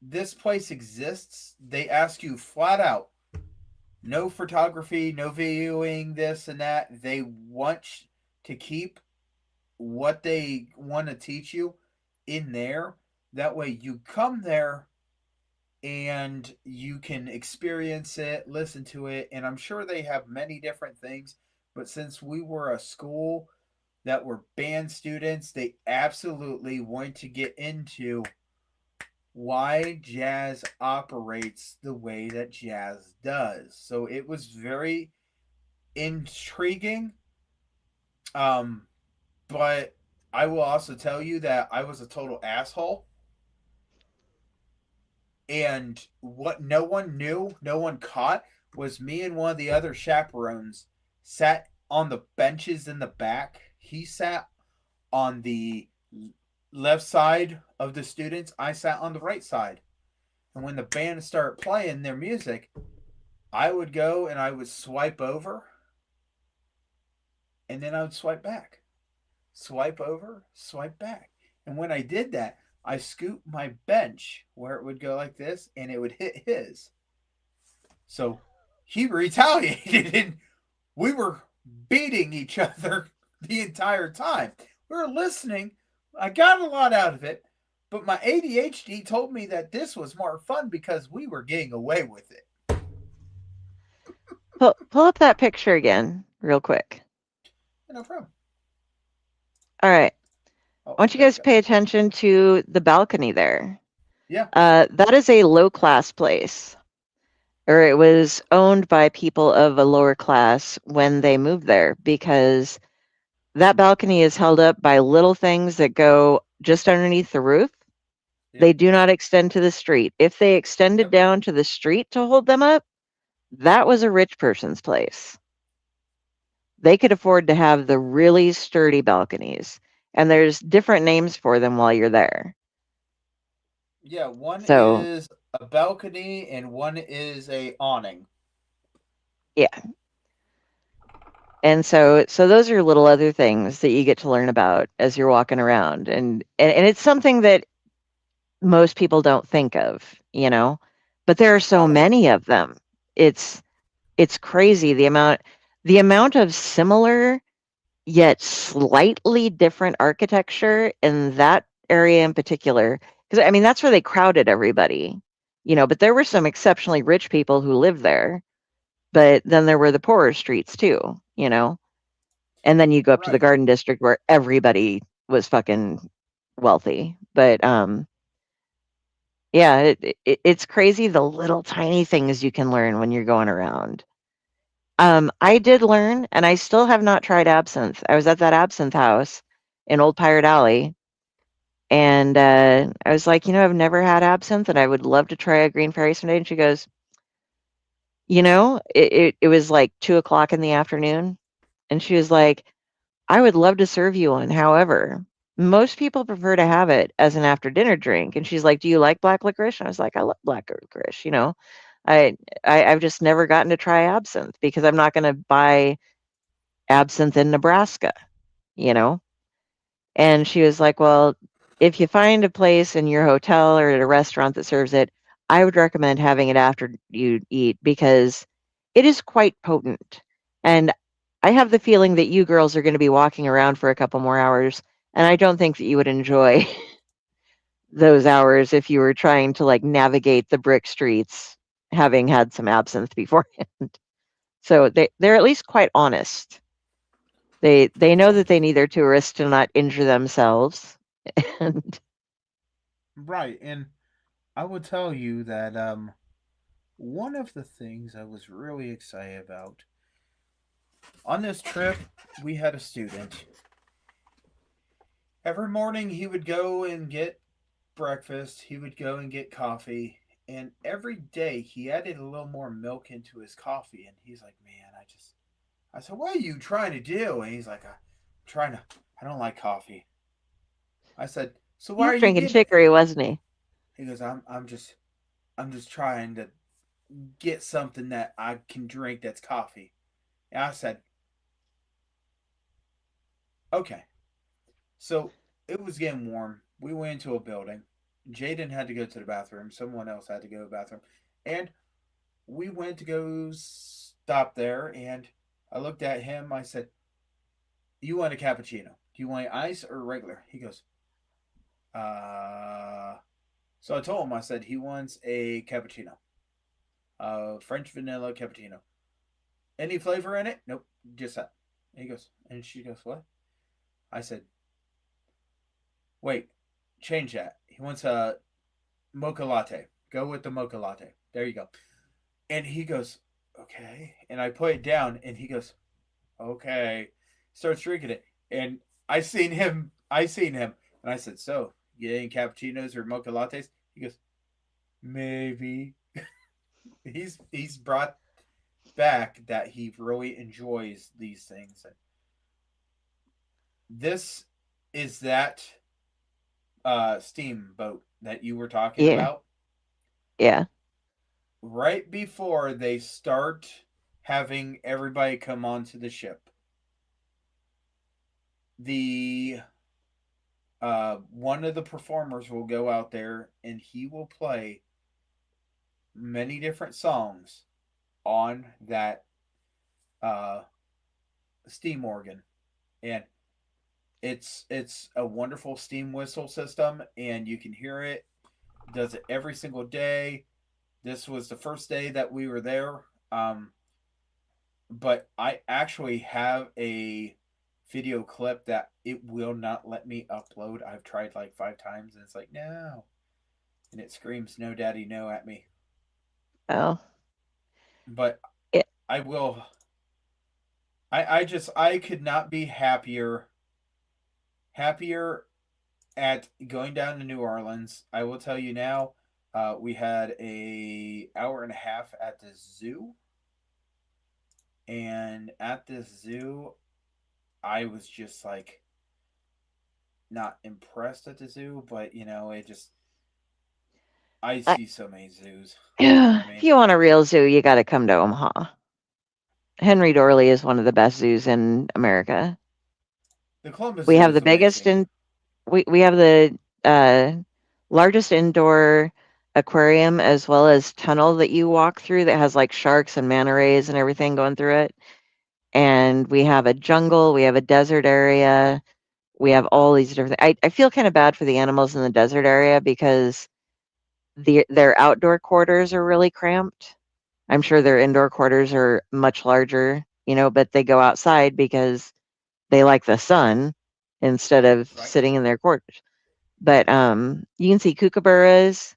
this place exists. They ask you flat out, no photography, no videoing, this and that. They want to keep what they want to teach you in there. That way you come there and you can experience it, listen to it. And I'm sure they have many different things. But since we were a school that were band students, they absolutely want to get into why jazz operates the way that jazz does. So it was very intriguing. But I will also tell you that I was a total asshole. And what no one knew, no one caught, was me and one of the other chaperones sat on the benches in the back. He sat on the left side of the students. I sat on the right side. And when the band started playing their music, I would go and I would swipe over, and then I would swipe back. Swipe over, swipe back. And when I did that, I scooped my bench where it would go like this, and it would hit his. So he retaliated, and we were beating each other the entire time. We were listening. I got a lot out of it, but my ADHD told me that this was more fun because we were getting away with it. pull up that picture again, real quick. No problem. All right. Oh, I want you there we guys to go. pay attention to the balcony there. Yeah. That is a low class place, or it was owned by people of a lower class when they moved there, because that balcony is held up by little things that go just underneath the roof. They Yep. do not extend to the street. If they extended Yep. down to the street to hold them up, that was a rich person's place. They could afford to have the really sturdy balconies, and there's different names for them while you're there. Yeah. One So, is a balcony and one is a awning. yeah. And so those are little other things that you get to learn about as you're walking around, and it's something that most people don't think of, you know, but there are so Oh yeah. many of them. It's it's crazy the amount of similar yet slightly different architecture in that area in particular. Because I mean, that's where they crowded everybody, but there were some exceptionally rich people who lived there, but then there were the poorer streets too. And then you go up to the Right. Garden District where everybody was fucking wealthy. But yeah, it's crazy the little tiny things you can learn when you're going around. I did learn, and I still have not tried absinthe. I was at that absinthe house in Old Pirate Alley, and I was like, I've never had absinthe, and I would love to try a green fairy someday. And she goes, it was like 2 o'clock in the afternoon, and she was like, I would love to serve you one. However, most people prefer to have it as an after dinner drink. And she's like, do you like black licorice? And I was like, I love black licorice. I, I've just never gotten to try absinthe because I'm not going to buy absinthe in Nebraska, you know? And she was like, well, if you find a place in your hotel or at a restaurant that serves it, I would recommend having it after you eat because it is quite potent. And I have the feeling that you girls are going to be walking around for a couple more hours, and I don't think that you would enjoy those hours if you were trying to like navigate the brick streets having had some absinthe beforehand. So they're at least quite honest. They know that they need their tourists to not injure themselves. And Right. And I would tell you that one of the things I was really excited about on this trip, we had a student. Every morning he would go and get breakfast, he would go and get coffee, and every day he added a little more milk into his coffee. And he's like, man, I said, what are you trying to do? And he's like, I'm trying to, I don't like coffee. I said, so he why are was you drinking getting it? chicory, wasn't he? He goes, I'm just trying to get something that I can drink that's coffee. And I said, okay. So it was getting warm. We went into a building. Jaden had to go to the bathroom. Someone else had to go to the bathroom. And we went to go stop there. And I looked at him. I said, you want a cappuccino? Do you want ice or regular? He goes, uh. So I told him, I said, he wants a cappuccino. French vanilla cappuccino. Any flavor in it? Nope. Just that. And he goes, and she goes, what? I said, wait, change that. He wants a mocha latte. Go with the mocha latte. There you go. And he goes, okay. And I put it down, and he goes, okay. Starts drinking it, and I seen him, and I said, so you get any cappuccinos or mocha lattes? He goes, maybe. He's brought back that he really enjoys these things. And this is that steamboat that you were talking Yeah, about. yeah, Right before they start having everybody come onto the ship, the one of the performers will go out there and he will play many different songs on that uh, steam organ, and it's a wonderful steam whistle system, and you can hear it. Does it every single day. This was the first day that we were there. but I actually have a video clip that it will not let me upload. I've tried like 5 times and it's like, no. And it screams, no, daddy, no at me. Oh, But it, I will. I could not be happier at going down to New Orleans. I will tell you now, we had a hour and a half at the zoo, and at this zoo, I was just like not impressed at the zoo, but it just I I, see so many zoos. You know what I if mean? you want a real zoo, you got to come to Omaha. Henry Dorley is one of the best zoos in America. The Columbus We Zoo have the is biggest amazing. in we have the largest indoor aquarium as well as tunnel that you walk through that has like sharks and manta rays and everything going through it. And we have a jungle, we have a desert area, we have all these different I feel kind of bad for the animals in the desert area because their outdoor quarters are really cramped. I'm sure their indoor quarters are much larger, but they go outside because they like the sun instead of Right? sitting in their quarters. But you can see kookaburras.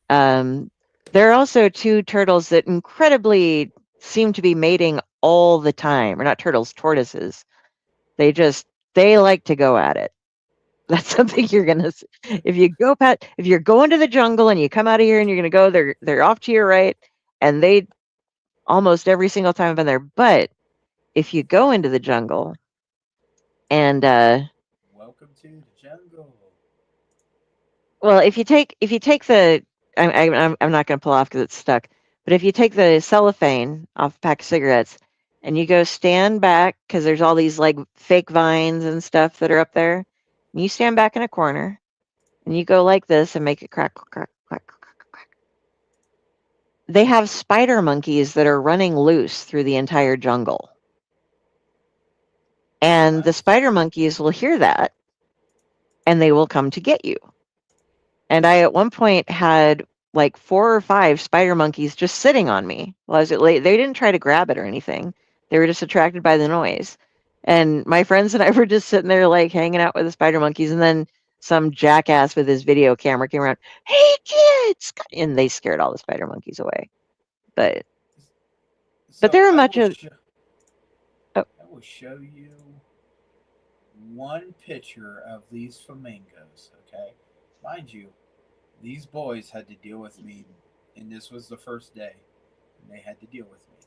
Um, there are also two turtles that incredibly seem to be mating all the time, or not turtles, tortoises. They just they like to go at it. That's something you're gonna see. If you're going to the jungle and you come out of here and you're gonna go, they're off to your right, and they almost every single time I've been there. But if you go into the jungle and Welcome to the jungle. well, if you take the I'm not gonna pull off because it's stuck. But if you take the cellophane off a pack of cigarettes and you go stand back because there's all these like fake vines and stuff that are up there, and you stand back in a corner and you go like this and make it crack, crack, crack, crack, crack. They have spider monkeys that are running loose through the entire jungle. And the Nice. spider monkeys will hear that and they will come to get you. And I at one point had like 4 or 5 spider monkeys just sitting on me while I was late. They didn't try to grab it or anything. They were just attracted by the noise. And my friends and I were just sitting there like hanging out with the spider monkeys. And then some jackass with his video camera came around, "Hey kids!" And they scared all the spider monkeys away. But So there are much of oh, I will show you one picture of these flamingos. Okay, mind you, these boys had to deal with me, and this was the first day, and they had to deal with me.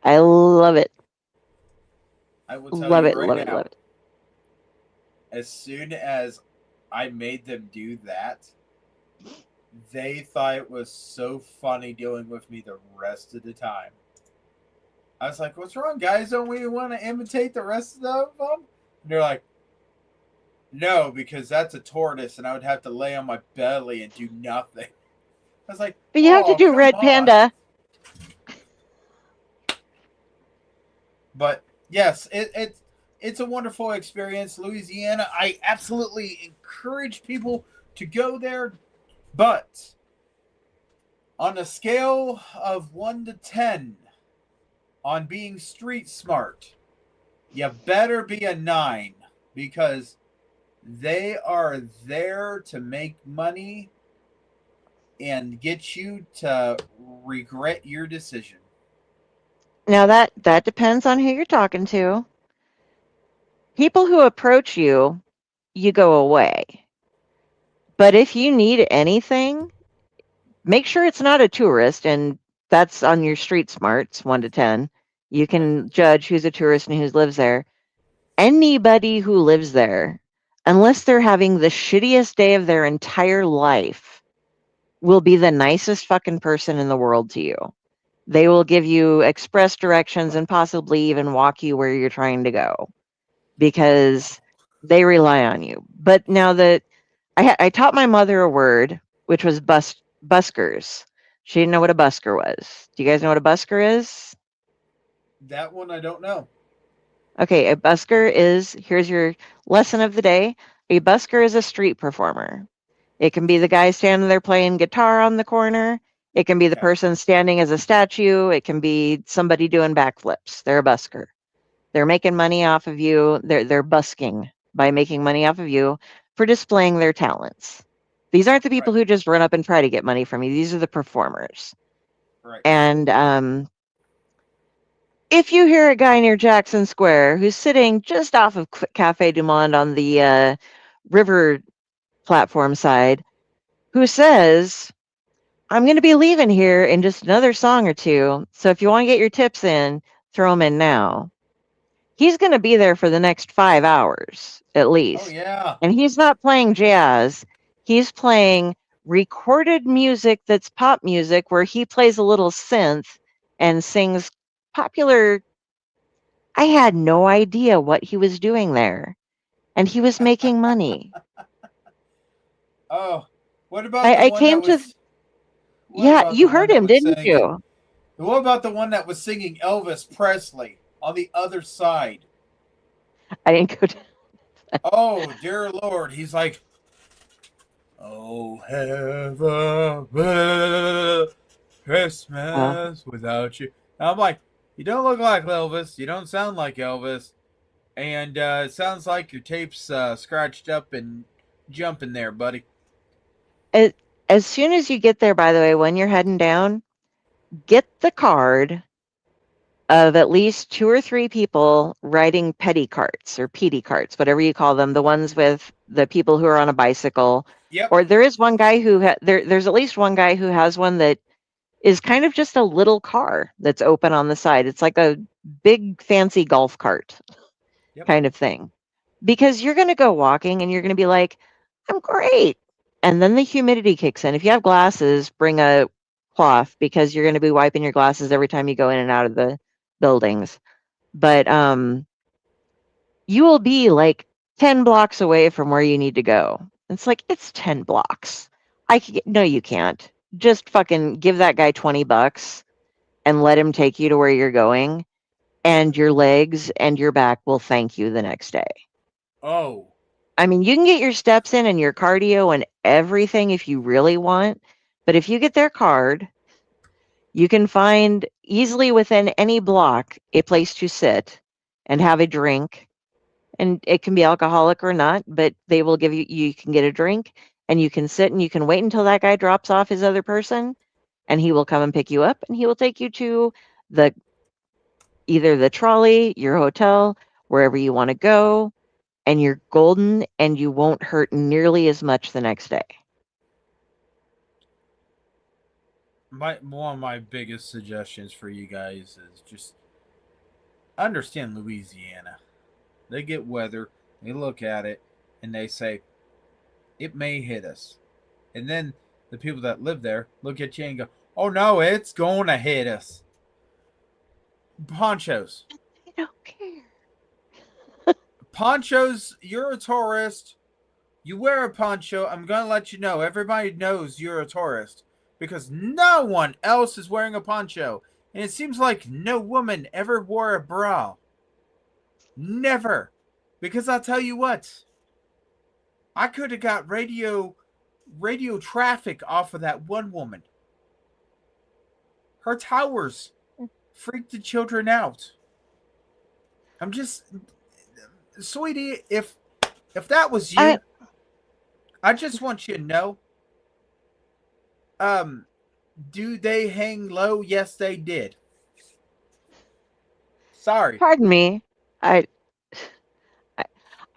I love it. I will tell Love you it, right love it, love now, it. as soon as I made them do that, they thought it was so funny dealing with me the rest of the time. I was like, "What's wrong, guys? Don't we want to imitate the rest of them?" And they're like, "No, because that's a tortoise, and I would have to lay on my belly and do nothing." I was like, But you have to "Oh, do come Red on!" Panda. But yes, it's a wonderful experience, Louisiana. I absolutely encourage people to go there, but on a scale of 1 to 10 on being street smart, you better be a 9 because they are there to make money and get you to regret your decision. Now that depends on who you're talking to. People who approach you, you go away. But if you need anything, make sure it's not a tourist, and that's on your street smarts, 1 to 10. You Right. can judge who's a tourist and who lives there. Anybody who lives there, unless they're having the shittiest day of their entire life, will be the nicest fucking person in the world to you. They will give you express directions and possibly even walk you where you're trying to go because they rely on you. But now that I taught my mother a word, which was buskers. She didn't know what a busker was. Do you guys know what a busker is? That one I don't know. Okay, a busker is here's your lesson of the day. A busker is a street performer. It can be the guy standing there playing guitar on the corner. It can be the Okay. person standing as a statue. It can be somebody doing backflips. They're a busker. They're making money off of you. They're busking by making money off of you for displaying their talents. These aren't the people Right. who just run up and try to get money from you. These are the performers. Right. And if you hear a guy near Jackson Square who's sitting just off of Cafe Du Monde on the river platform side, who says, I'm going to be leaving here in just another song or two, so if you want to get your tips in, throw them in now. He's going to be there for the next 5 hours, at Oh least. yeah. And he's not playing jazz. He's playing recorded music that's pop music where he plays a little synth and sings popular. I had no idea what he was doing there. And he was making money. Oh, what about the I one that came to, was? What yeah, about you the one heard that him, was didn't saying? you? What about the one that was singing Elvis Presley on the other side? I didn't go to, Oh dear Lord, he's like, oh have a uh, Christmas without you. And I'm like, you don't look like Elvis. You don't sound like Elvis. And it sounds like your tape's scratched up and jumping there, buddy. as, as soon as you get there, by the way, when you're heading down, get the card of at least 2 or 3 people riding petty carts or PD carts, whatever you call them, the ones with the people who are on a bicycle. Yep. Or there is one guy who there's at least one guy who has one that is kind of just a little car that's open on the side. It's like a big fancy golf cart Yep. kind of thing. Because you're going to go walking and you're going to be like, I'm great. And then the humidity kicks in. If you have glasses, bring a cloth because you're going to be wiping your glasses every time you go in and out of the buildings. But you will be like 10 blocks away from where you need to go. It's like, it's 10 blocks. No, you can't. Just fucking give that guy $20 and let him take you to where you're going, and your legs and your back will thank you the next day. Oh. I mean, you can get your steps in and your cardio and everything if you really want, but if you get their card, you can find easily within any block a place to sit and have a drink. And it can be alcoholic or not, but they will give you can get a drink and you can sit and you can wait until that guy drops off his other person and he will come and pick you up and he will take you to the either the trolley, your hotel, wherever you want to go, and you're golden and you won't hurt nearly as much the next day. One of my biggest suggestions for you guys is just understand Louisiana. They get weather, they look at it, and they say, it may hit us. And then the people that live there look at you and go, oh no, it's going to hit us. Ponchos. I don't care. Ponchos, you're a tourist. You wear a poncho. I'm going to let you know. Everybody knows you're a tourist because no one else is wearing a poncho. And it seems like no woman ever wore a bra. Never. Because I'll tell you what, I could have got radio traffic off of that one woman. Her towers freaked the children out. I'm just, sweetie, if that was you, I just want you to know. Do they hang low? Yes, they did. Sorry. Pardon me. I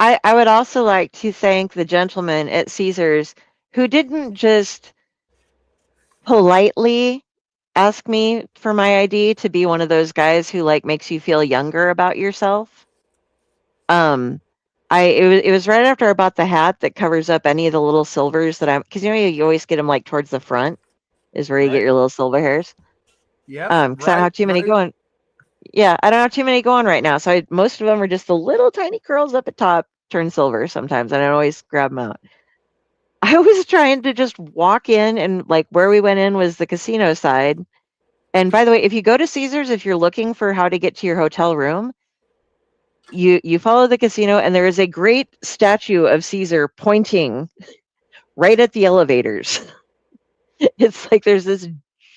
I would also like to thank the gentleman at Caesars who didn't just politely ask me for my ID to be one of those guys who like makes you feel younger about yourself. It was right after I bought the hat that covers up any of the little silvers that I'm because you always get them like towards the front is where you get Right. your little silver hairs. Yep. Because I don't have too many going. Yeah, I don't have too many going right now. So most of them are just the little tiny curls up at top turn silver sometimes, and I always grab them out. I was trying to just walk in, and like where we went in was the casino side. And by the way, if you go to Caesars, if you're looking for how to get to your hotel room, you follow the casino, and there is a great statue of Caesar pointing right at the elevators. It's like there's this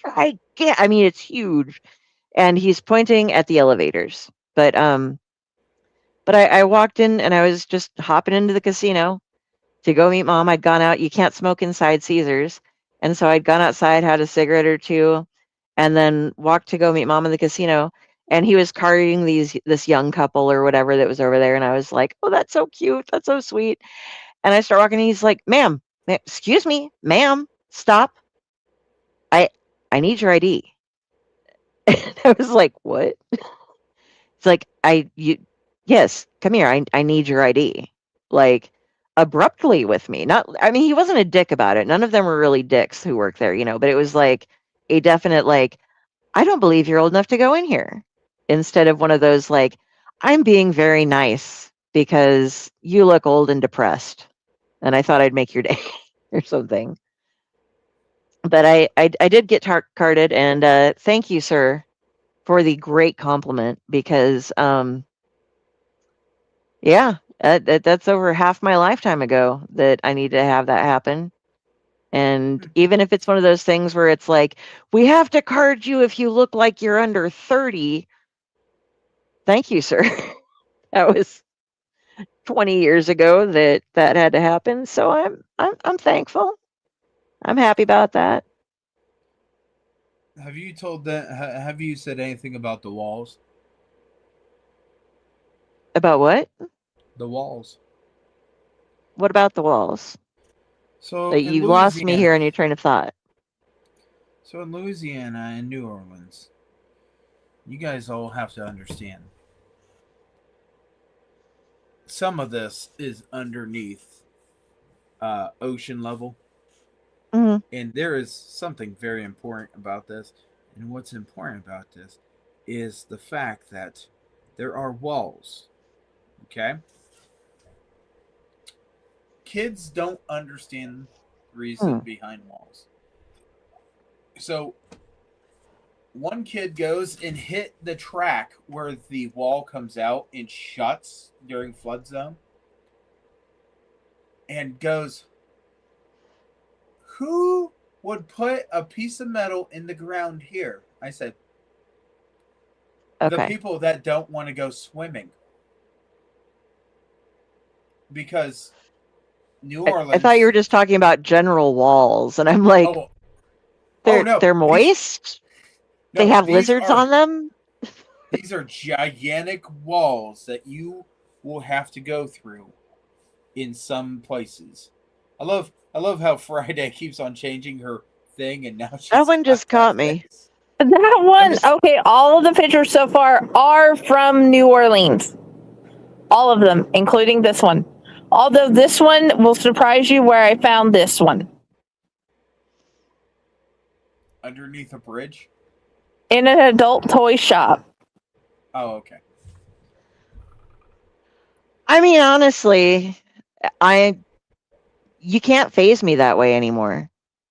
gigantic, I mean, it's huge, and he's pointing at the elevators. But I walked in and I was just hopping into the casino to go meet mom. I'd gone out. You can't smoke inside Caesars, and so I'd gone outside, had a cigarette or two, and then walked to go meet mom in the casino. And he was carting this young couple or whatever that was over there, and I was like, "Oh, that's so cute. That's so sweet." And I start walking, and he's like, excuse me, ma'am, stop. I I need your ID." And I was like, "What?" It's like, yes, come here. I need your ID. Like, abruptly with me. Not, I mean, he wasn't a dick about it. None of them were really dicks who work there, but it was like a definite, like, I don't believe you're old enough to go in here. Instead of one of those, like, I'm being very nice because you look old and depressed. And I thought I'd make your day or something. But I did get carded, and thank you, sir, for the great compliment, because yeah, that's over half my lifetime ago that I need to have that happen. And even if it's one of those things where it's like, we have to card you if you look like you're under 30. Thank you, sir. That was 20 years ago that had to happen. So I'm thankful. I'm happy about that. Have you told them? Have you said anything about the walls? About what? The walls. What about the walls? So That in you lost me Louisiana, here on your train of thought. so in Louisiana and New Orleans, you guys all have to understand. Some of this is underneath ocean level, Mhm. and there is something very important about this. And what's important about this is the fact that there are walls. Okay, kids don't understand the reason Hmm. behind walls. So one kid goes and hit the track where the wall comes out and shuts during flood zone and goes, who would put a piece of metal in the ground here? I said, the Okay. people that don't want to go swimming. Because New I thought you were Orleans. just talking about general walls, and I'm like, Oh, oh no. they're moist? They have lizards on them? These are gigantic walls that you will have to go through in some places. I love how Friday keeps on changing her thing, and now she's That one got just that caught me. face. That one, okay, all of the pictures so far are from New Orleans. All of them, including this one. Although this one will surprise you where I found this one. Underneath a bridge? In an adult toy shop. Oh, okay. I mean, honestly, you can't phase me that way anymore.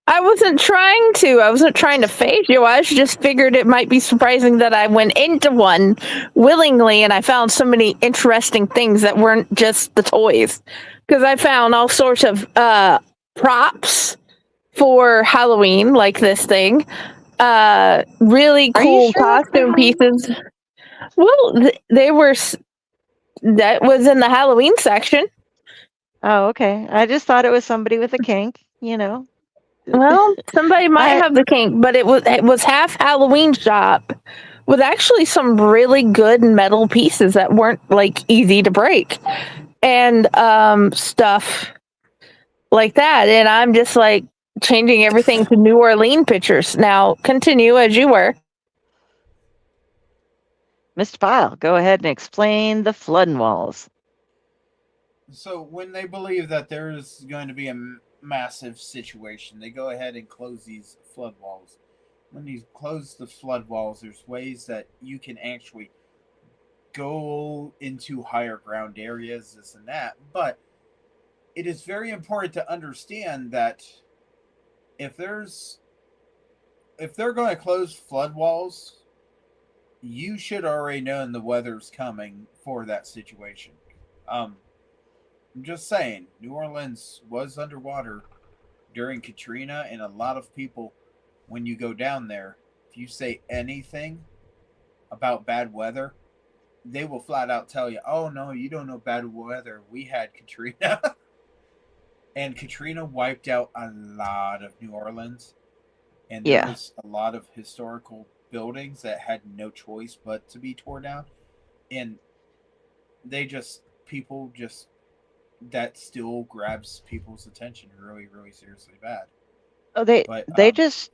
I wasn't trying to. I wasn't trying to phase you. I just figured it might be surprising that I went into one willingly and I found so many interesting things that weren't just the toys. Because I found all sorts of props for Halloween, like this thing. Really Are you cool sure that's for costume Halloween? pieces. Well, they were. That was in the Halloween section. Oh, okay. I just thought it was somebody with a kink, Well, somebody might I have the kink, but it was half Halloween shop with actually some really good metal pieces that weren't like easy to break and stuff like that. And I'm just like changing everything to New Orleans pictures. Now continue as you were. Mr. Pyle, go ahead and explain the flooding walls. So when they believe that there is going to be a massive situation, they go ahead and close these flood walls. When you close the flood walls, there's ways that you can actually go into higher ground areas, this and that. But it is very important to understand that if there's if they're going to close flood walls, you should already know the weather's coming for that situation. I'm just saying, New Orleans was underwater during Katrina, and a lot of people, when you go down there, if you say anything about bad weather, they will flat out tell you, "Oh no, you don't know bad weather. We had Katrina." And Katrina wiped out a lot of New Orleans, and there Yeah. was a lot of historical buildings that had no choice but to be torn down, and people just that still grabs people's attention really, really seriously bad. Oh, they But they just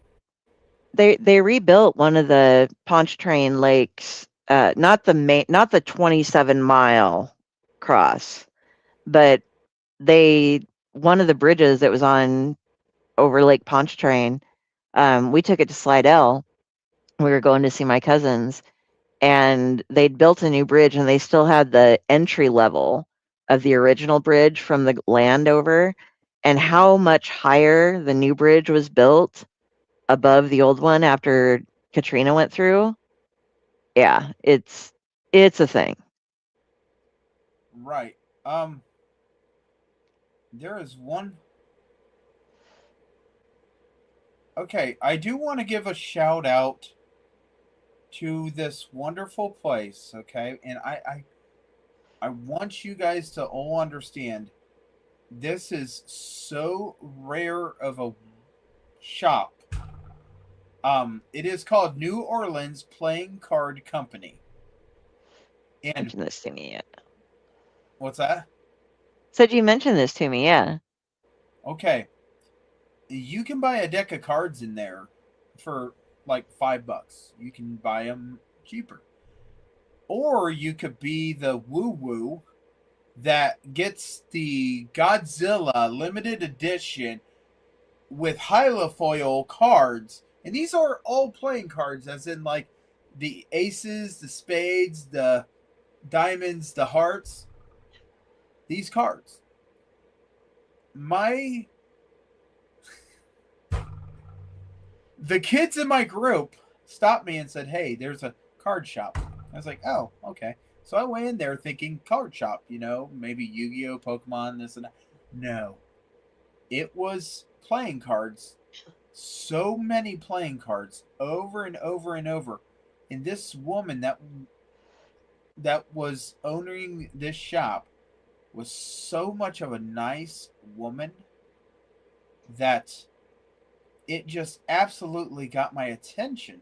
they rebuilt one of the Pontchartrain lakes, not the 27-mile cross, but they one of the bridges that was on over Lake Pontchartrain. We took it to Slidell. We were going to see my cousins, and they'd built a new bridge, and they still had the entry level of the original bridge from the land over, and how much higher the new bridge was built above the old one after Katrina went through. Yeah, it's a thing. right, there is one. Okay, I do want to give a shout out to this wonderful place. Okay, and I want you guys to all understand this is so rare of a shop. It is called New Orleans Playing Card Company. And Mention this to me yet. what's that? Said you mentioned this to me, yeah. Okay, you can buy a deck of cards in there for like $5. You can buy them cheaper, or you could be the woo woo that gets the Godzilla limited edition with holofoil cards, and these are all playing cards, as in like the aces, the spades, the diamonds, the hearts. These cards. My the kids in my group stopped me and said, "Hey, there's a card shop." I was like, "Oh, okay." So I went in there thinking card shop, maybe Yu-Gi-Oh, Pokemon, this and that. No, it was playing cards. So many playing cards over and over and over. And this woman that was owning this shop was so much of a nice woman that it just absolutely got my attention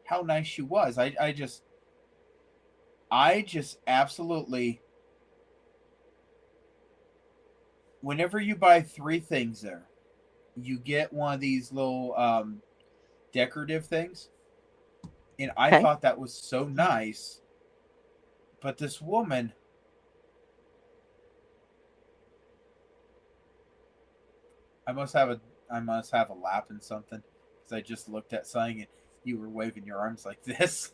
how nice she was. I just absolutely, whenever you buy 3 things there, you get one of these little decorative things, and I Okay. thought that was so nice. But this woman, I must have a lap in something, because I just looked at something and you were waving your arms like this.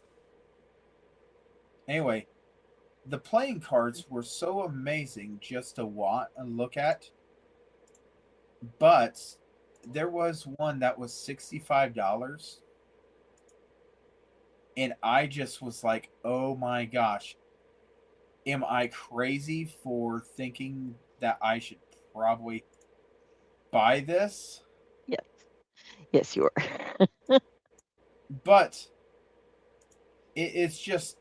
Anyway, the playing cards were so amazing just to want and look at, but there was one that was $65, and I just was like, "Oh my gosh, am I crazy for thinking that I should probably buy this?" Yes. Yes, you are. But it's just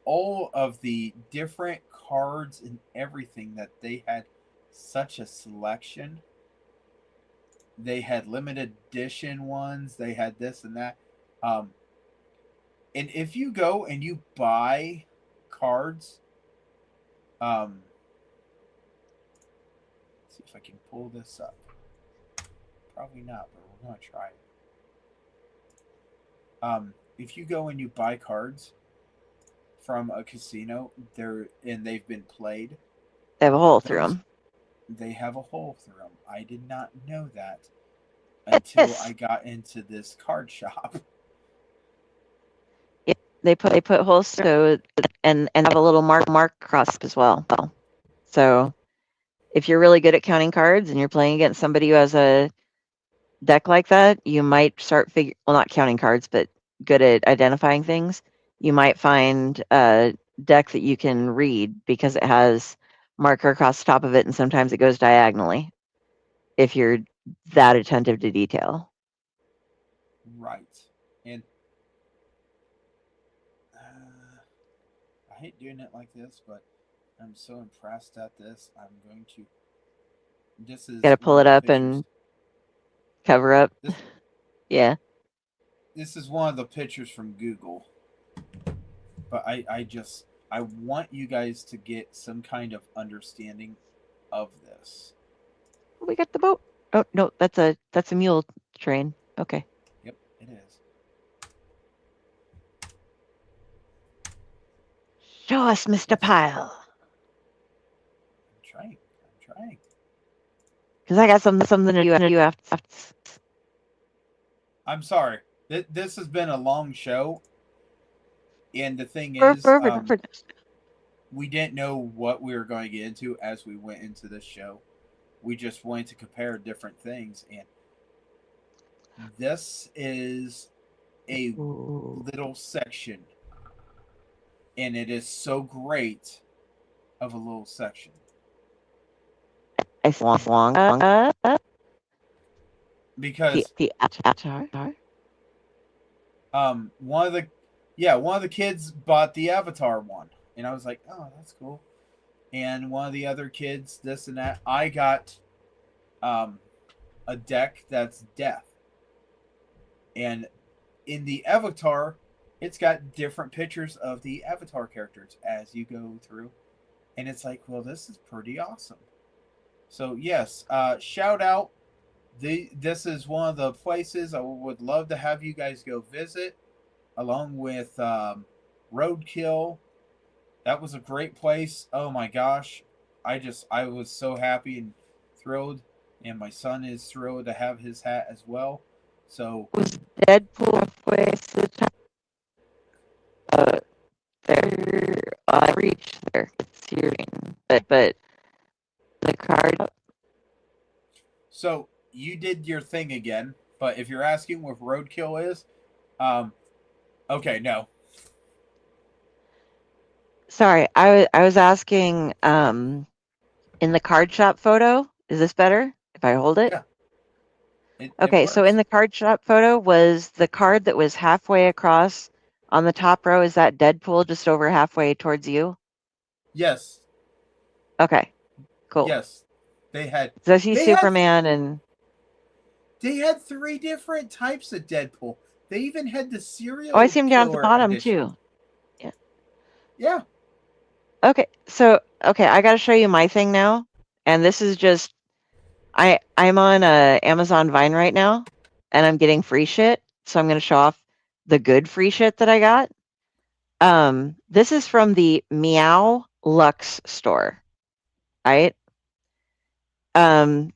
all of the different cards and everything that they had such a selection. They had limited edition ones, they had this and that. Um, and if you go and you buy cards, let's see if I can pull this up. Probably not, but we're going to try it. If you go and you buy cards from a casino, they've been played, They have a hole through them. they have a hole through them. I did not know that until Yes. I got into this card shop. Yeah, they put holes so and have a little mark across as well. So if you're really good at counting cards and you're playing against somebody who has a deck like that, you might start not counting cards, but good at identifying things. You might find a deck that you can read because it has marker across the top of it, and sometimes it goes diagonally if you're that attentive to detail. Right. And I hate doing it like this, but I'm so impressed at this. I'm going to. This is Got to one pull of it the up pictures. and cover up. This Yeah. this is one of the pictures from Google. But I want you guys to get some kind of understanding of this. We got the boat. Oh no, that's a mule train. Okay. Yep, it is. Show us, Mr. Yes. Pyle. I'm trying. I'm trying. Because I got something to do after. I'm sorry. This has been a long show, and the thing is, Perfect. we didn't know what we were going to get into as we went into this show. We just wanted to compare different things, and this is a Ooh. little section, and it is so great of a little section. I long. Because The avatar. one of the kids bought the Avatar one, and I was like, oh, that's cool. And one of the other kids, this and that. I got a deck that's Death, and in the Avatar, it's got different pictures of the Avatar characters as you go through, and it's like, well, this is pretty awesome. So yes, shout out. This is one of the places I would love to have you guys go visit, along with Roadkill. That was a great place. Oh my gosh, I was so happy and thrilled, and my son is thrilled to have his hat as well. So Was Deadpool halfway to the top? There. I reached there. It's hearing, but the card. so you did your thing again, but if you're asking what Roadkill is, okay, no. Sorry, I was asking. In the card shop photo, is this better if I hold it? Yeah, it Okay, so in works. the card shop photo was the card that was halfway across on the top row. Is that Deadpool just over halfway towards you? Yes, Okay, cool. yes. They had So I see they had Superman and they had three different types of Deadpool. They even had the oh, I serial see him down at the killer bottom edition. too. Yeah. Yeah. Okay, so okay, I got to show you my thing now, and this is just I'm on Amazon Vine right now, and I'm getting free shit, so I'm going to show off the good free shit that I got. This is from the Meow Lux store, right? Um,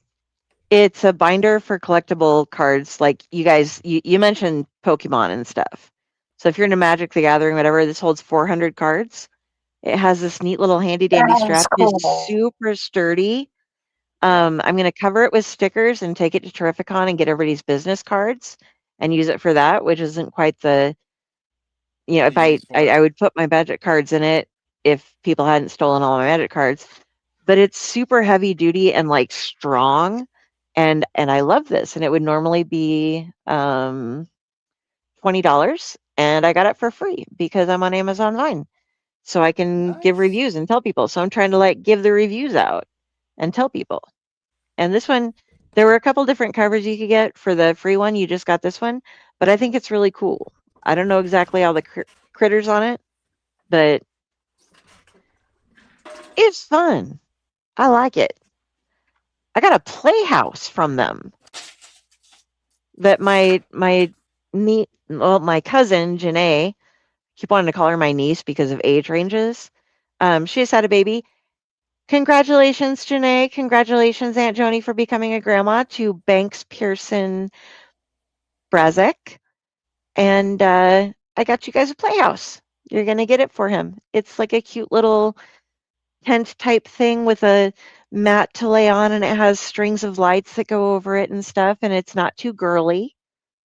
it's a binder for collectible cards. Like you guys, you mentioned Pokemon and stuff. So if you're into Magic the Gathering, whatever, this holds 400 cards. It has this neat little handy dandy That's strap. It is cool. super sturdy. Yeah. I'm going to cover it with stickers and take it to Terrificon and get everybody's business cards and use it for that, which isn't quite the, if The use for it. I would put my Magic cards in it if people hadn't stolen all my Magic cards, but it's super heavy duty and like strong. And I love this. And it would normally be $20. And I got it for free because I'm on Amazon Vine. So I can give Nice. reviews and tell people. So I'm trying to like give the reviews out and tell people. And this one, there were a couple different covers you could get for the free one. You just got this one, but I think it's really cool. I don't know exactly all the critters on it, but it's fun. I like it. I got a playhouse from them that my cousin Janae, keep wanting to call her my niece because of age ranges. She just had a baby. Congratulations, Janae. Congratulations, Aunt Joni, for becoming a grandma to Banks Pearson Brazek. And I got you guys a playhouse. You're going to get it for him. It's like a cute little tent type thing with a mat to lay on, and it has strings of lights that go over it and stuff. And it's not too girly.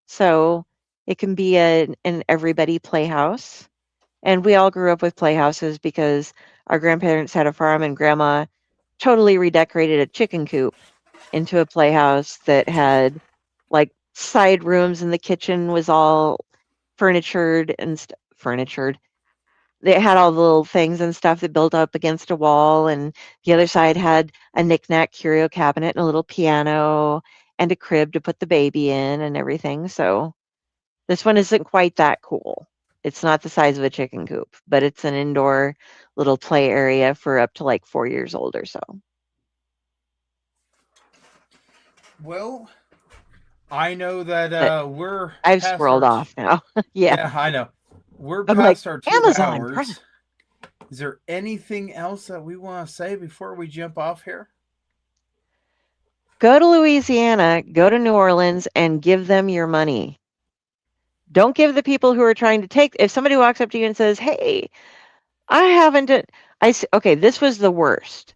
So it can be an everybody playhouse. And we all grew up with playhouses because our grandparents had a farm and grandma totally redecorated a chicken coop into a playhouse that had like side rooms, and the kitchen was all furnitured and furnitured. They had all the little things and stuff that built up against a wall, and the other side had a knick-knack curio cabinet and a little piano and a crib to put the baby in and everything. So this one isn't quite that cool. It's not the size of a chicken coop, but it's an indoor little play area for up to like 4 years old or so. Well, I know that But we're I've past squirreled off now. Yeah. Yeah, I know. We're I'm like, past our 2 Amazon Prime. hours. Is there anything else that we want to say before we jump off here? Go to Louisiana, go to New Orleans, and give them your money. Don't give the people who are trying to take. If somebody walks up to you and says, "Hey, I haven't," okay, this was the worst.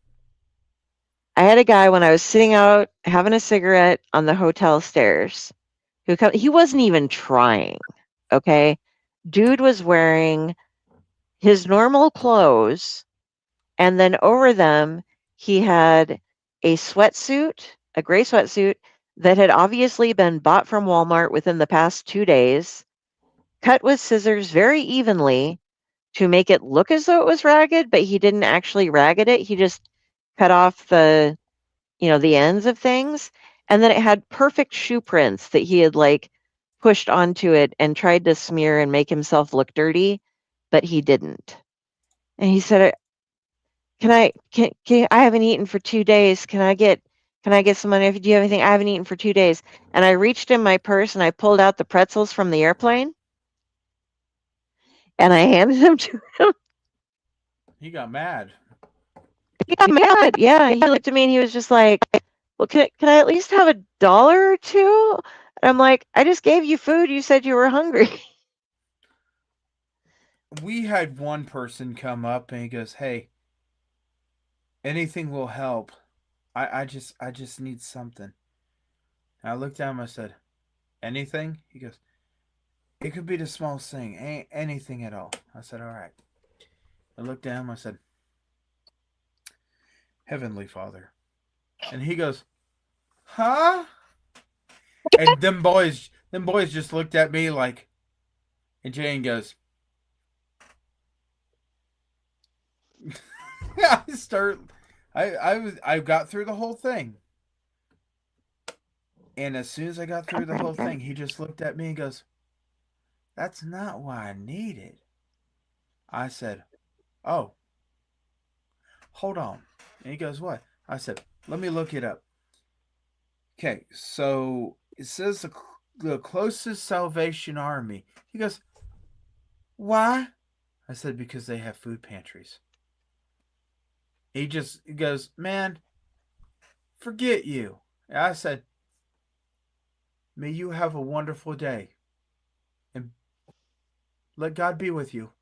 I had a guy when I was sitting out having a cigarette on the hotel stairs he wasn't even trying. Okay, dude was wearing his normal clothes, and then over them he had a sweatsuit, a gray sweatsuit that had obviously been bought from Walmart within the past 2 days, cut with scissors very evenly to make it look as though it was ragged, but he didn't actually ragged it. He just cut off the ends of things, and then it had perfect shoe prints that he had like pushed onto it and tried to smear and make himself look dirty, but he didn't. And he said, can I haven't eaten for 2 days. Can I get some money? Do you have anything? I haven't eaten for 2 days." And I reached in my purse and I pulled out the pretzels from the airplane and I handed them to him. He got mad. He got mad. Yeah, he looked at me and he was just like, "Well, can I at least have $1 or 2?" And I'm like, "I just gave you food. You said you were hungry." We had one person come up and he goes, "Hey, anything will help. I just need something." And I looked at him. I said, "Anything?" He goes, "It could be the smallest thing. Anything at all." I said, "All right." I looked at him. I said, "Heavenly Father," and he goes, "Huh?" And them boys just looked at me like, and Jane goes, I got through the whole thing. And as soon as I got through the whole thing, he just looked at me and goes, "That's not what I needed." I said, "Oh, hold on." And he goes, "What?" I said, "Let me look it up." Okay, so it says the closest Salvation Army. He goes, "Why?" I said, "Because they have food pantries." He goes, "Man, forget you." And I said, "May you have a wonderful day. And let God be with you."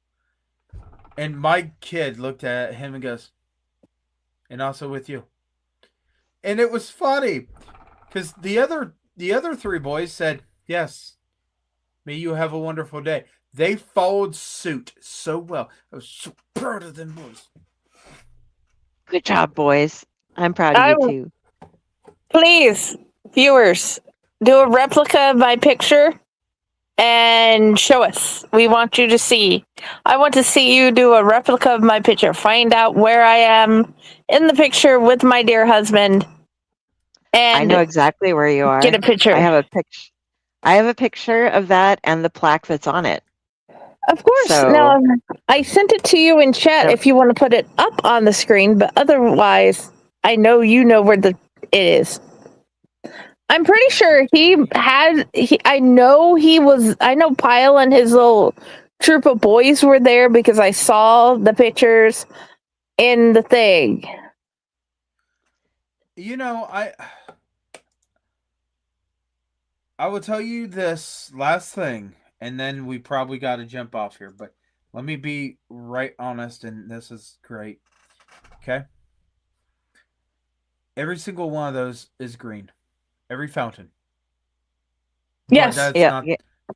And my kid looked at him and goes, "And also with you." And it was funny because the other 3 boys said, "Yes, may you have a wonderful day." They followed suit so well. I was so proud of them boys. Good job, boys. I'm proud of I you too. Please, viewers, do a replica of my picture and show us. We want you to see. I want to see you do a replica of my picture. Find out where I am in the picture with my dear husband I know and exactly where you get are. a picture. I have a picture. I have a picture of that and the plaque that's on it. Of course. So, Now, I sent it to you in chat Yep. if you want to put it up on the screen, but otherwise, I know you know where it is. I'm pretty sure I know Pyle and his little troop of boys were there because I saw the pictures in the thing. You know, I will tell you this last thing, and then we probably got to jump off here. But let me be right honest, and this is great. Okay, every single one of those is green. Every fountain. But Yes.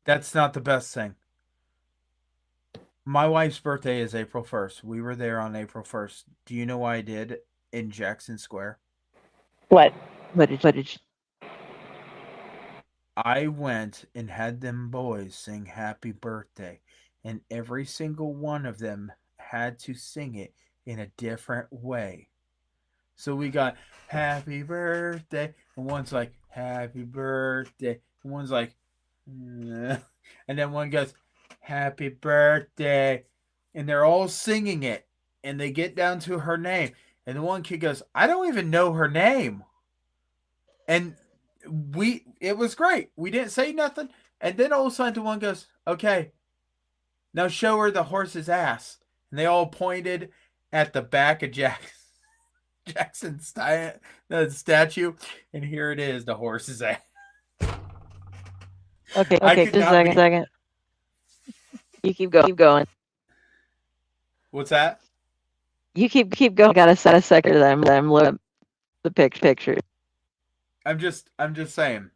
that's not the best thing. My wife's birthday is April 1st. We were there on April 1st. Do you know what I did in Jackson Square? What? What did you? I went and had them boys sing happy birthday, and every single one of them had to sing it in a different way. So we got happy birthday, and one's like happy birthday, and one's like, "Nah." And then one goes happy birthday, and they're all singing it, and they get down to her name, and the one kid goes, I don't even know her name, and it was great. We didn't say nothing, and then all of a sudden the one goes, okay, now show her the horse's ass, and they all pointed at the back of Jackson's statue, and here it is, the horse's ass. Okay, I okay, could just not a be. second. You keep going. What's that? You keep going. I got a second of them look the picture. I'm just saying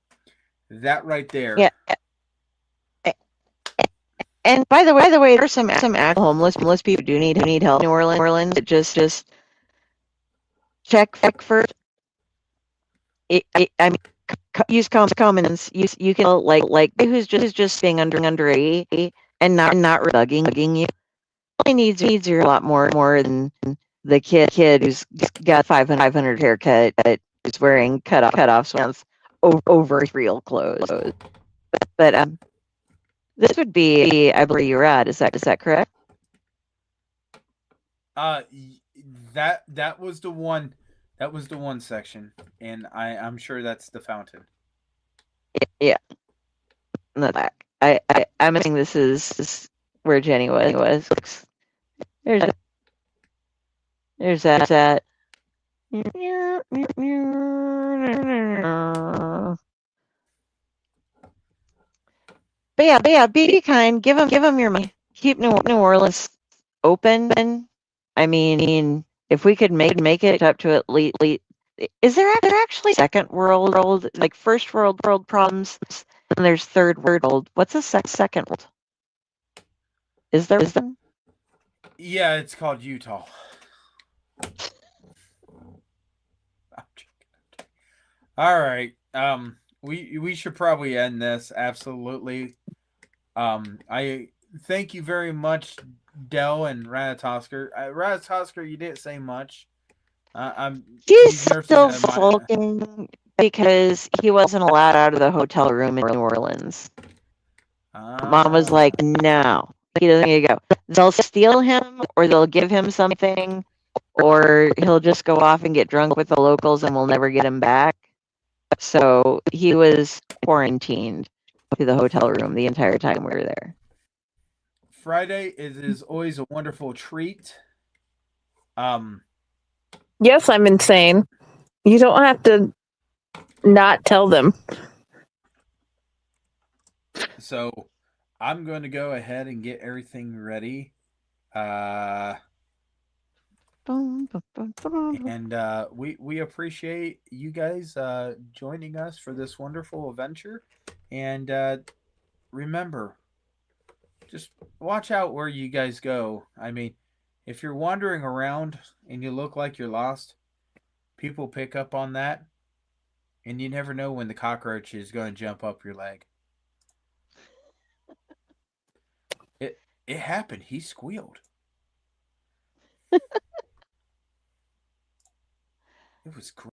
that right there. Yeah. And by the way, there's some actual homeless people who do need help in New Orleans. Just check first. I mean, use common sense. You can like who's just being under 80 and not bugging you. Only needs you a lot more than the kid who's got 500 haircut, who's wearing cut off pants over real clothes. But this would be, I believe you're at. Is that correct? Uh, that was the one. That was the one section, and I'm sure that's the fountain. Yeah. In the back. I'm assuming this is where Jenny was. There's that. But yeah, be kind. Give them your money. Keep New Orleans open. I mean, if we could make it up to at least, is there actually second world, like first world problems, and there's third world? What's a second world? Is there? Yeah, it's called Utah. All right. We should probably end this. Absolutely. I thank you very much, Dell and Ratatosker. Ratatosker, you didn't say much. He's He's nursing still a my. sulking because he wasn't allowed out of the hotel room in New Orleans. Mom was like, no, he doesn't need to go. They'll steal him or they'll give him something or he'll just go off and get drunk with the locals and we'll never get him back. So he was quarantined to the hotel room the entire time we were there. Friday is always a wonderful treat. Yes, I'm insane. You don't have to not tell them. So I'm going to go ahead and get everything ready. And we appreciate you guys joining us for this wonderful adventure. And remember, just watch out where you guys go. I mean, if you're wandering around and you look like you're lost, people pick up on that, and you never know when the cockroach is going to jump up your leg. It happened. He squealed. It was great.